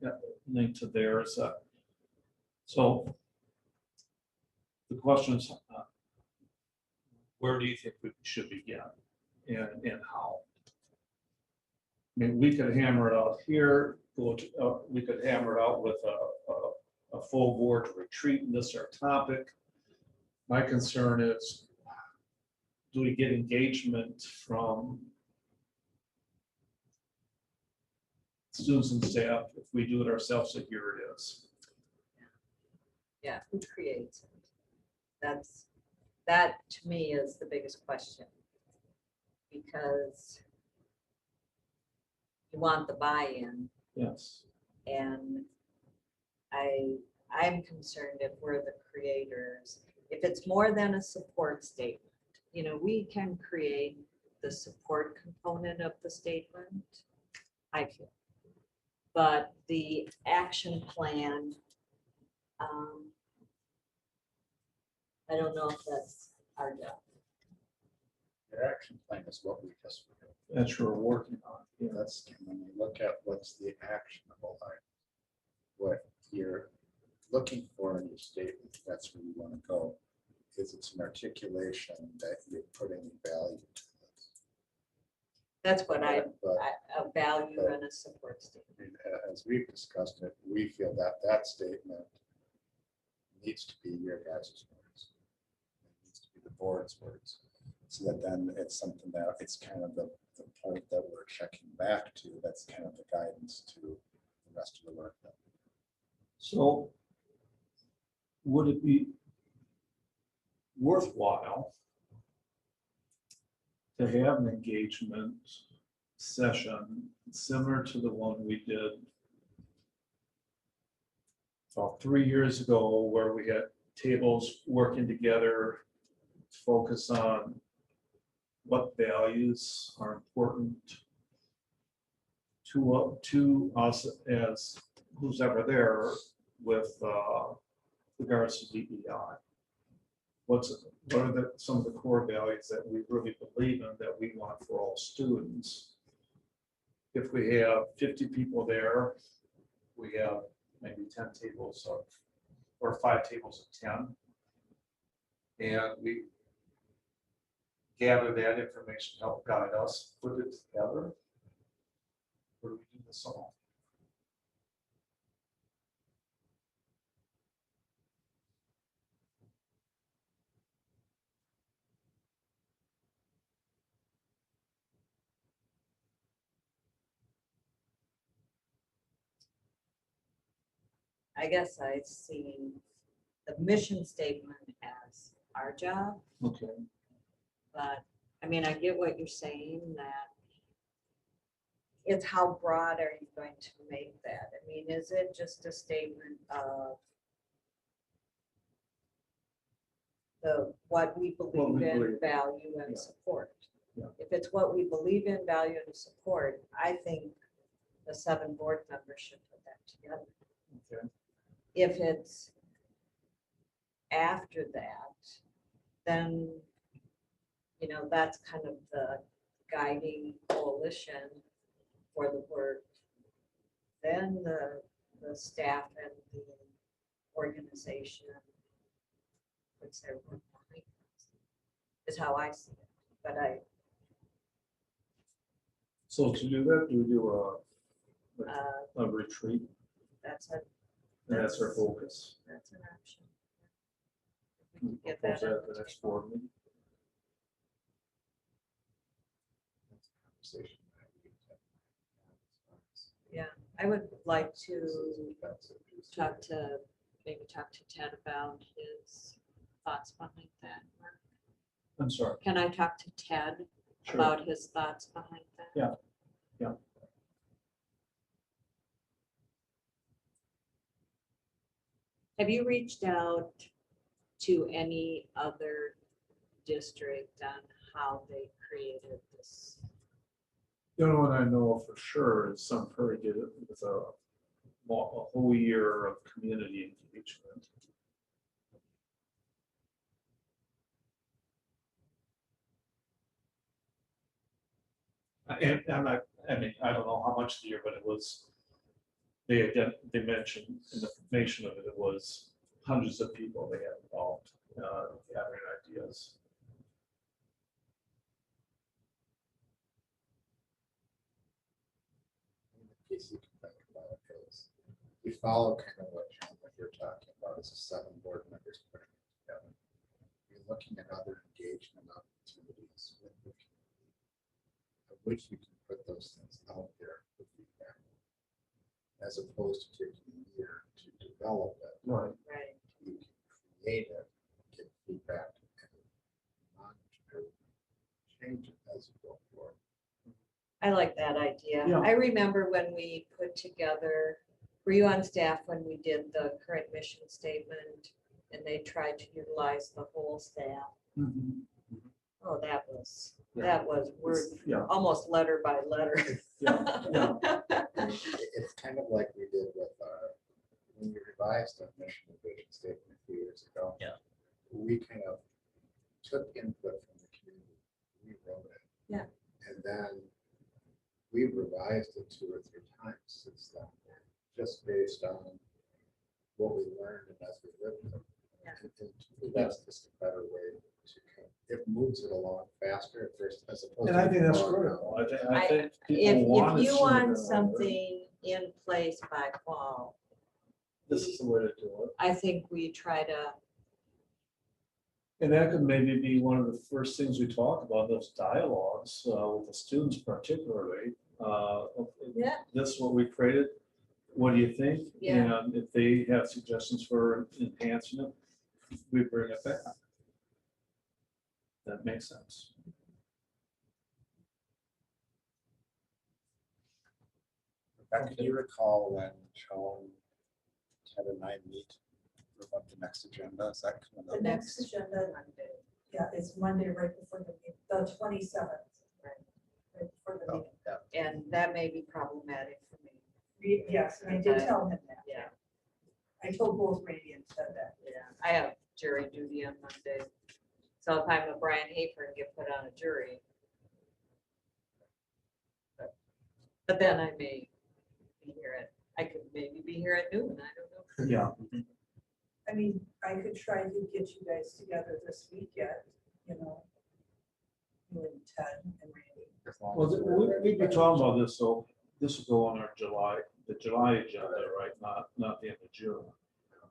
linked to theirs. So the question is, where do you think we should begin and how? I mean, we could hammer it out here. We could hammer it out with a full board retreat in this our topic. My concern is, do we get engagement from students and staff? If we do it ourselves, so here it is. Yeah, who creates it? That to me is the biggest question. Because you want the buy-in, Yes. and I'm concerned if we're the creators, if it's more than a support statement. You know, we can create the support component of the statement, I feel. But the action plan, I don't know if that's our job. The action plan is what we just, That's what we're working on. Yeah. that's when you look at what's the actionable item, what you're looking for in your statement, that's where you want to go. Is it's an articulation that you're putting value to this. That's what But a value and a support statement. as we've discussed it, we feel that that statement needs to be your guys' words. It needs to be the board's words. So that then it's something that it's kind of the point that we're checking back to. That's kind of the guidance to the rest of the work. So would it be worthwhile to have an engagement session similar to the one we did about 3 years ago, where we had tables working together to focus on what values are important to us as who's ever there with regards to DEI? What are some of the core values that we really believe in, that we want for all students? If we have 50 people there, we have maybe 10 tables of, or 5 tables of 10. And we gather that information, help guide us, put it together. Or do we do this alone? I guess I see the mission statement as our job, Okay. but I mean, I get what you're saying, that it's how broad are you going to make that? I mean, is it just a statement of what we believe in, believe. value and Yeah. support? Yeah. If it's what we believe in, value and support, I think the 7 board members should put that together. Okay. If it's after that, then, that's kind of the guiding coalition for the work. Then the staff and the organization puts their work behind it, is how I see it. But So to do that, do we do a retreat? that's And that's our focus. an option. We can get Propose that that on at the the next table. board meeting. Conversation. I would like to talk to Ted about his thoughts behind that. I'm sorry. Can I talk to Ted Sure. about his thoughts behind that? Yeah. Yeah. Have you reached out to any other district on how they created this? The only one I know for sure is Sun Prairie did it with a whole year of community engagement. And I mean, I don't know how much the year, but it was, they mentioned in the information of it, it was hundreds of people they had involved, gathering ideas. Piece you can think about is we follow kind of what John, what you're talking about is 7 board members putting it together. You're looking at other engagement opportunities with the community, of which you can put those things out there for feedback, as opposed to taking a year to develop it. Right. Right. You can create it, get feedback, and monitor, change it as you go forward. I like that idea. Yeah. I remember when we put together, were you on staff when we did the current mission statement and they tried to utilize the whole staff? Mhm. Oh, that was Yeah. word, Yeah. almost letter by letter. Yeah. I mean, it's kind of like we did with when we revised our mission and vision statement a few years ago. Yeah. We kind of took input from the community, we wrote it. Yeah. And then we revised it 2 or 3 times since then, just based on what we learned and as we lived it. Yeah. And to me, that's just a better way to kind of, it moves it along faster at first as opposed And I to think that's going critical. out. I think people want If it you sooner want than later. something in place by fall, This is the way to do it. I think we try to, And that could maybe be one of the first things we talk about, those dialogues with the students particularly. yeah, This is what we created. What do you think? Yeah. And if they have suggestions for enhancing it, we bring it back. That makes sense. Rebecca, do you recall when Joan, Ted and I meet about the next agenda? Is that coming The up? next agenda, yeah, is Monday right before the 27th. Right before the Oh, meeting. yeah. and that may be problematic for me. Yes, and I did tell him that. Yeah, I told both Randy and Ted that. yeah. I have jury duty on Monday. So if I'm a Brian Hafer and get put on a jury. But then I may be here I could maybe be here at noon, I don't know. Yeah. I mean, I could try to get you guys together this week yet, you know. You and Ted and Randy. As long Well, as we're ready we'd be by talking about this, so this will go on our the July agenda, right? Not the end of June.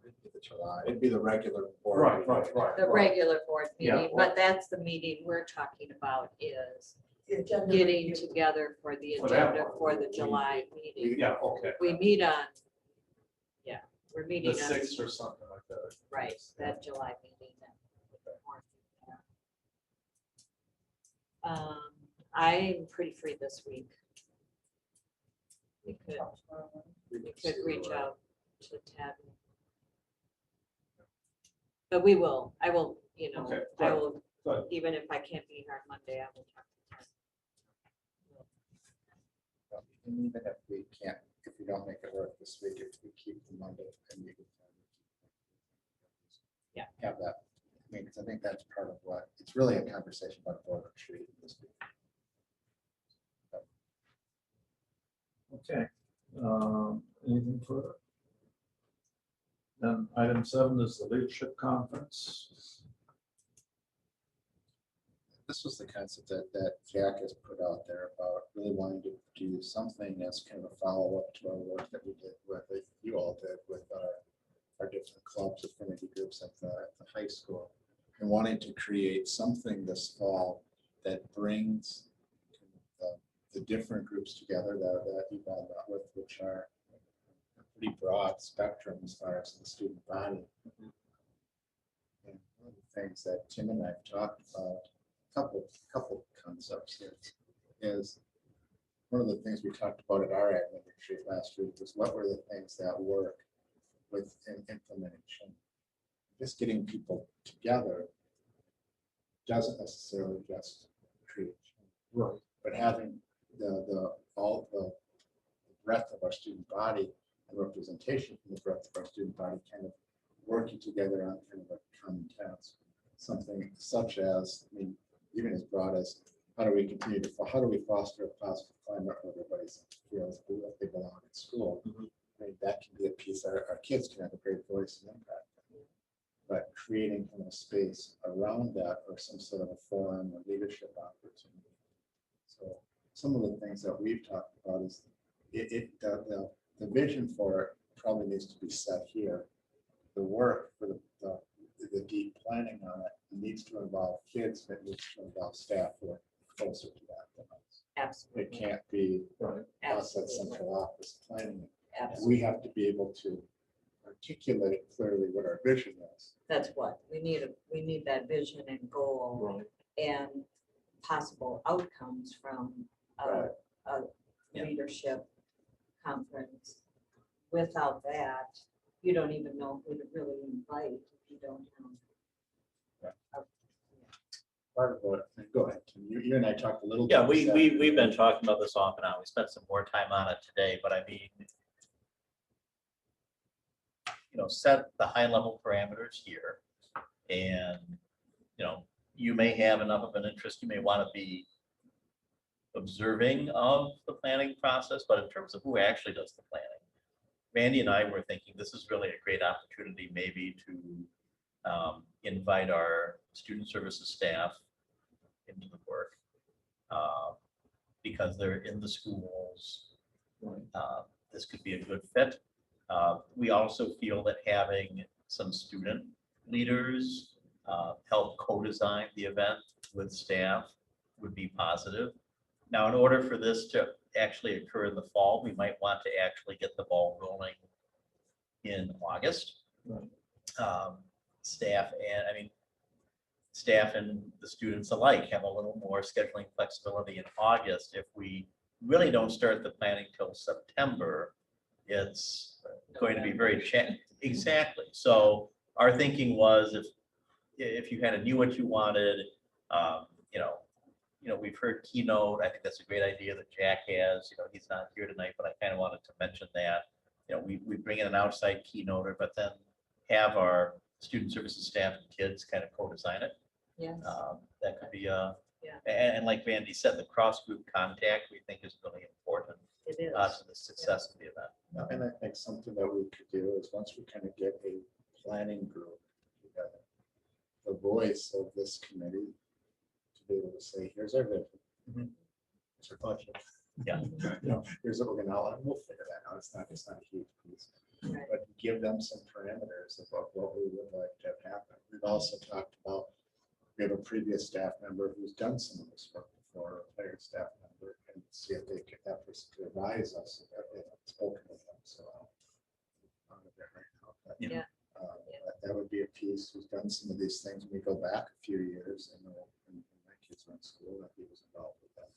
the July. It'd be the regular board. Right, meeting. right, right. The regular board Yeah, meeting, but that's the meeting we're talking about is The agenda getting review. together for the For that agenda one. for the July meeting. Yeah, okay. We meet on, yeah, we're The meeting on, 6th or something like that. right, that July meeting. I'm pretty free this week. We could reach out to Ted. But I will, Okay, I good, will, good. even if I can't be here on Monday, I will talk to Ted. And even if we can't, if we don't make it work this week, if we keep the Monday and meet with them. Yeah. Have that mean, 'cause I think that's part of what, it's really a conversation about board retreat this week. Okay, anything further? Then item 7 is the leadership conference. This was the concept that Jack has put out there about really wanting to do something as kind of a follow-up to our work that we did with, that you all did with our different clubs, affinity groups at the high school, and wanting to create something this fall that brings the different groups together that you've all met with, which are a pretty broad spectrum as far as the student body. And one of the things that Tim and I have talked about, couple concepts here, is one of the things we talked about at our admin retreat last week was what were the things that work with implementation. Just getting people together doesn't necessarily just create change. Right. But having all the breadth of our student body and representation from the breadth of our student body kind of working together on kind of a common task. Something such as, I mean, even as broad as how do we foster a positive climate where everybody feels like they belong in school. Mhm. I mean, that can be a piece our kids can have a great voice and impact. But creating kind of a space around that or some sort of a forum or leadership opportunity. So some of the things that we've talked about is the vision for it probably needs to be set here. The work for the deep planning on it needs to involve kids, but it needs to involve staff who are closer to that than us. Absolutely. It can't be Right. us at Absolutely. central office planning it. Absolutely. We have to be able to articulate clearly what our vision is. That's what, we need that vision and goal Right. and possible outcomes from Right. a Yeah. leadership conference. Without that, you don't even know who to really invite if you don't have. Part of what, go ahead, Tim. You and I talked a little. Yeah, bit we've Saturday. been talking about this off and on. We spent some more time on it today, but I mean, set the high level parameters here. And, you may have enough of an interest, you may want to be observing of the planning process, but in terms of who actually does the planning, Randy and I were thinking this is really a great opportunity maybe to invite our student services staff into the work because they're in the schools. Right. This could be a good fit. We also feel that having some student leaders help co-design the event with staff would be positive. Now, in order for this to actually occur in the fall, we might want to actually get the ball rolling in August. Right. Staff and the students alike have a little more scheduling flexibility in August. If we really don't start the planning till September, it's going to be very challenging. Exactly. So our thinking was if you kind of knew what you wanted, we've heard keynote. I think that's a great idea that Jack has. He's not here tonight, but I kind of wanted to mention that. We bring in an outside keynoter, but then have our student services staff and kids kind of co-design it. Yes. That could be Yeah. and like Randy said, the cross-group contact we think is really important It is. to the success of the event. And I think something that we could do is once we kind of get a planning group together, the voice of this committee to be able to say, here's our vision. Mhm. Here's our budget. Yeah. Here's what we're gonna outline. We'll figure that out. It's not a huge piece. Right. But give them some parameters of what we would like to have happen. We've also talked about, we have a previous staff member who's done some of this work before, a player staff member, and see if they could, that person could advise us if they haven't spoken with them, so. I'm on it right now, but, Yeah. That would be a piece who's done some of these things. When we go back a few years, and when my kids were in school, that he was involved with that.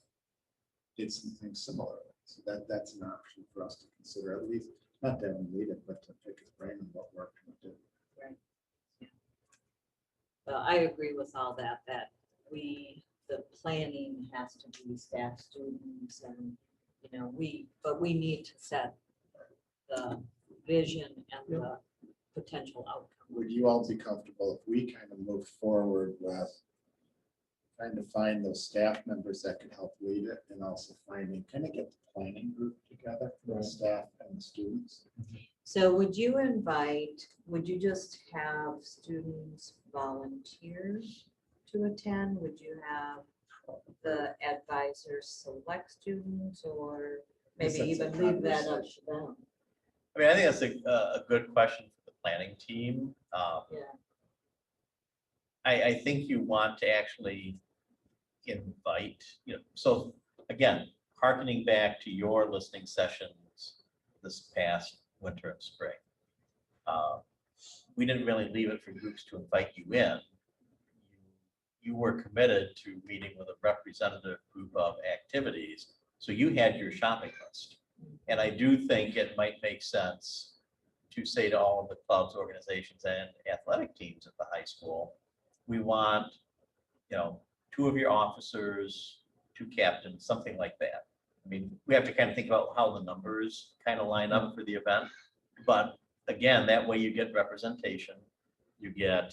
Did some things similar, so that's an option for us to consider, at least, not to lead it, but to pick his brain on what worked and what didn't. Well, I agree with all that, the planning has to be staff, students, and, but we need to set the vision and the potential outcome. Would you all be comfortable if we kind of move forward with trying to find those staff members that could help lead it, and also finding, kind of get the planning group together for the staff and the students? So would you just have students volunteer to attend? Would you have the advisors select students, or maybe Guess that's even a leave that up to conversation. them? I mean, I think that's a good question for the planning team. Yeah. I think you want to actually invite, so again, hearkening back to your listening sessions this past winter and spring. We didn't really leave it for groups to invite you in. You were committed to meeting with a representative group of activities, so you had your shopping list. And I do think it might make sense to say to all of the clubs, organizations, and athletic teams at the high school, we want, 2 of your officers, 2 captains, something like that. I mean, we have to kind of think about how the numbers kind of line up for the event. But again, that way you get representation, you get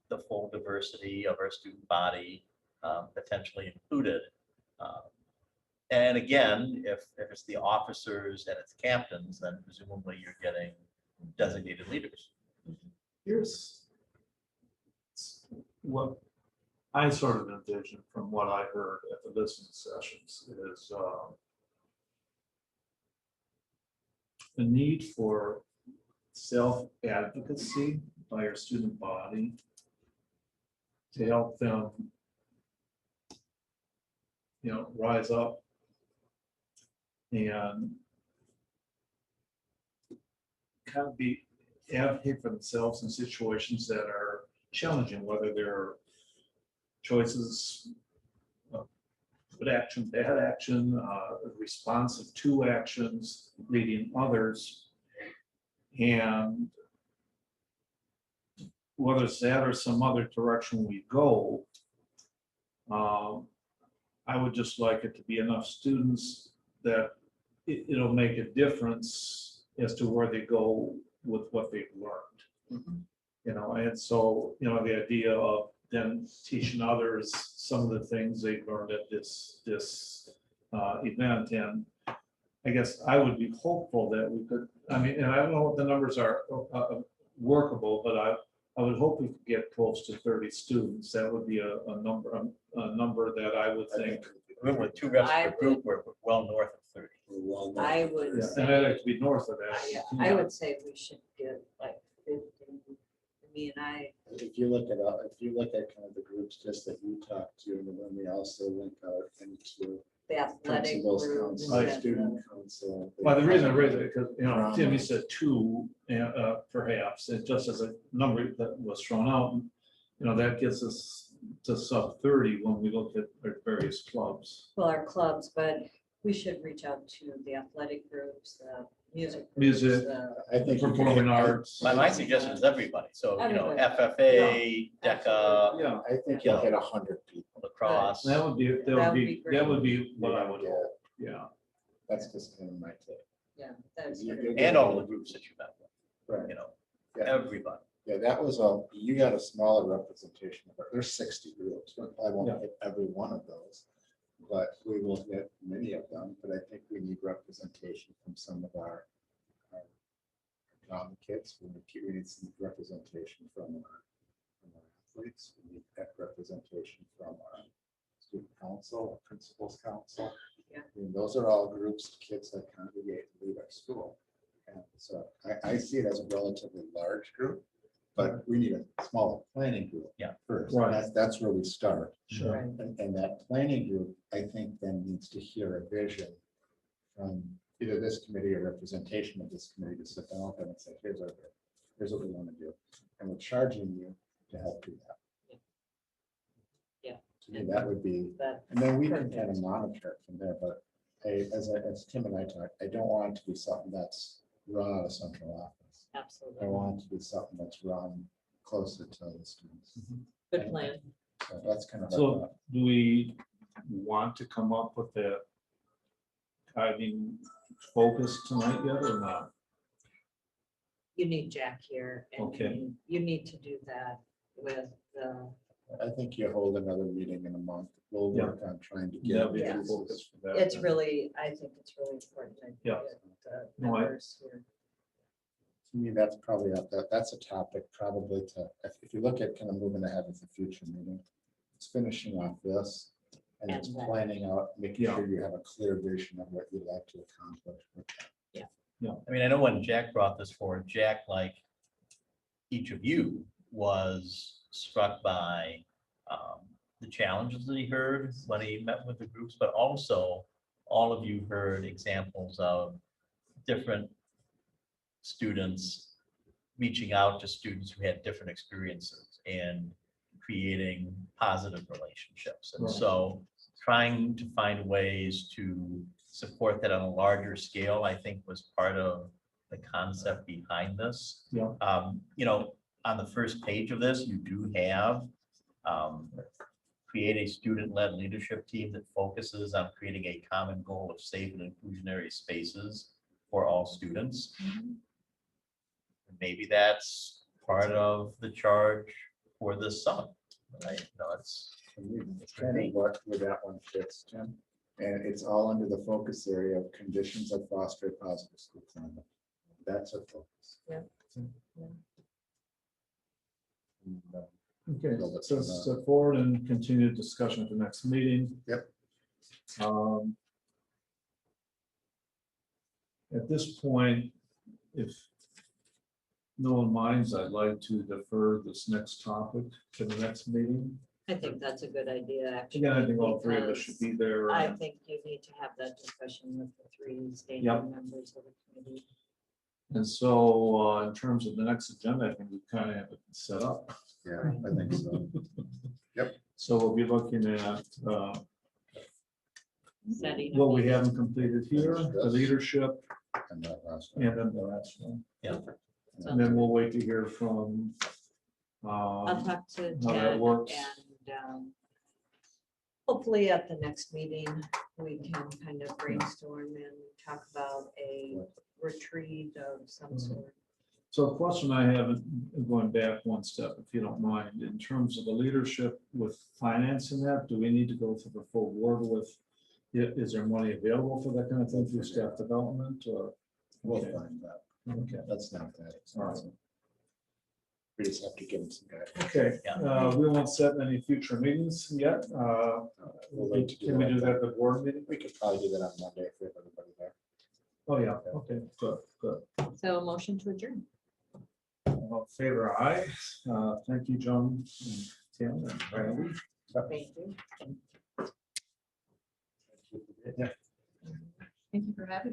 the full diversity of our student body potentially included. And again, if it's the officers and it's captains, then presumably you're getting designated leaders. Here's what I sort of envisioned from what I heard at the listening sessions is the need for self-advocacy by our student body to help them, rise up and kind of advocate for themselves in situations that are challenging, whether they're choices, good action, bad action, responsive to actions, leading others. And whether it's that or some other direction we go, I would just like it to be enough students that it'll make a difference as to where they go with what they've learned. And so, the idea of then teaching others some of the things they've learned at this event. And I guess I would be hopeful that we could, and I don't know what the numbers are workable, but I would hope we could get close to 30 students. That would be a number that I would think. Even with 2 reps per group, we're well north of 30. I would Yeah, say, and I'd like to be north of that. I would say we should get like 50. If you look at kind of the groups just that you talked to, and then we also link out into The athletic principals groups. council, Right. student council. Well, the reason I raised it, because, Timmy said 2, perhaps, and just as a number that was thrown out, that gets us to sub 30 when we look at our various clubs. Well, our clubs, but we should reach out to the athletic groups, the music. Music. I think you Performing could- arts. My suggestion is everybody. So, Everybody. FFA, DECA, Absolutely. Yeah, I think you'll hit 100 people. lacrosse. that would be great. that would be what I would Yeah, hope, yeah. that's just kind of my take. Yeah, that's. You- And all the groups that you met with, Right. Yeah. everybody. Yeah, that was you got a smaller representation, but there's 60 groups. I won't hit every one of those, but we will hit many of them. But I think we need representation from some of our kids. We need some representation from our athletes. We need that representation from our student council, our principals council. Yeah. I mean, those are all groups of kids that congregate and lead our school. And so I see it as a relatively large group, but we need a smaller planning group. Yeah. First, Right. that's where we start. Sure. And that planning group, I think, then needs to hear a vision from either this committee or representation of this committee to sit down with them and say, here's what we want to do. And we're charging you to help do that. Yeah. To me, that would be, That, and then we can kind of monitor it from there, but as Tim and I talked, I don't want it to be something that's run out of central office. I absolutely. want it to be something that's run closer to the students. Good plan. So that's kind of. our So thought. do we want to come up with that guiding focus tonight yet or not? you need Jack here and Okay. you need to do that with the, I think you hold another meeting in a month. We'll Yeah. work on trying to Yeah, get. we can Yeah. focus for that. it's really, I think it's really important. to Yeah. get the No, I- members here. To me, that's probably up there. That's a topic probably to, if you look at kind of moving ahead with the future meeting, it's finishing off this and it's And that. planning out, making Yeah. sure you have a clear vision of what you'd like to accomplish. I mean, I know when Jack brought this forward, Jack, like each of you, was struck by the challenges that he heard when he met with the groups, but also all of you heard examples of different students reaching out to students who had different experiences and creating positive relationships. And Right. so trying to find ways to support that on a larger scale, I think was part of the concept behind this. Yeah. You know, on the first page of this, you do have create a student-led leadership team that focuses on creating a common goal of safe and inclusionary spaces for all students. Maybe that's part of the charge for this summit, right? No, it's It's kind of what, where that one fits, Tim. And it's all under the focus area of conditions that foster a positive school climate. That's a focus. Yeah. Okay, Build it so from step forward and continue discussion at the next meeting. Yep. At this point, if no one minds, I'd like to defer this next topic to the next meeting. I think that's a good idea, actually. Again, I think all three of us because should be there. I think you need to have that discussion with the three standing Yep. members of the committee. And so in terms of the next agenda, I think we kind of have it set up. Yeah, I think so. So we'll be looking at Setting. a what we meeting. haven't completed here, the leadership, And that last one. and then the last one. Yeah. And then we'll wait to hear from I'll talk to how that Ted works. and hopefully at the next meeting, we can kind of brainstorm and talk about a retreat of some sort. So a question I have, going back one step, if you don't mind, in terms of the leadership with financing that, do we need to go through the full board with, is there money available for that kind of thing through staff development or? We'll Okay. find that. Okay, That's not that all right. expensive. We just have to give them some guidance. Okay, Yeah. we won't set any future meetings yet. We'll wait to do Can we that. do that at the board meeting? We could probably do that on Monday if we have everybody there. Oh, yeah, okay, good, good. So a motion to adjourn. All in favor, aye. Thank you, John, and Tim, and Randy. Thank you. Thank you for having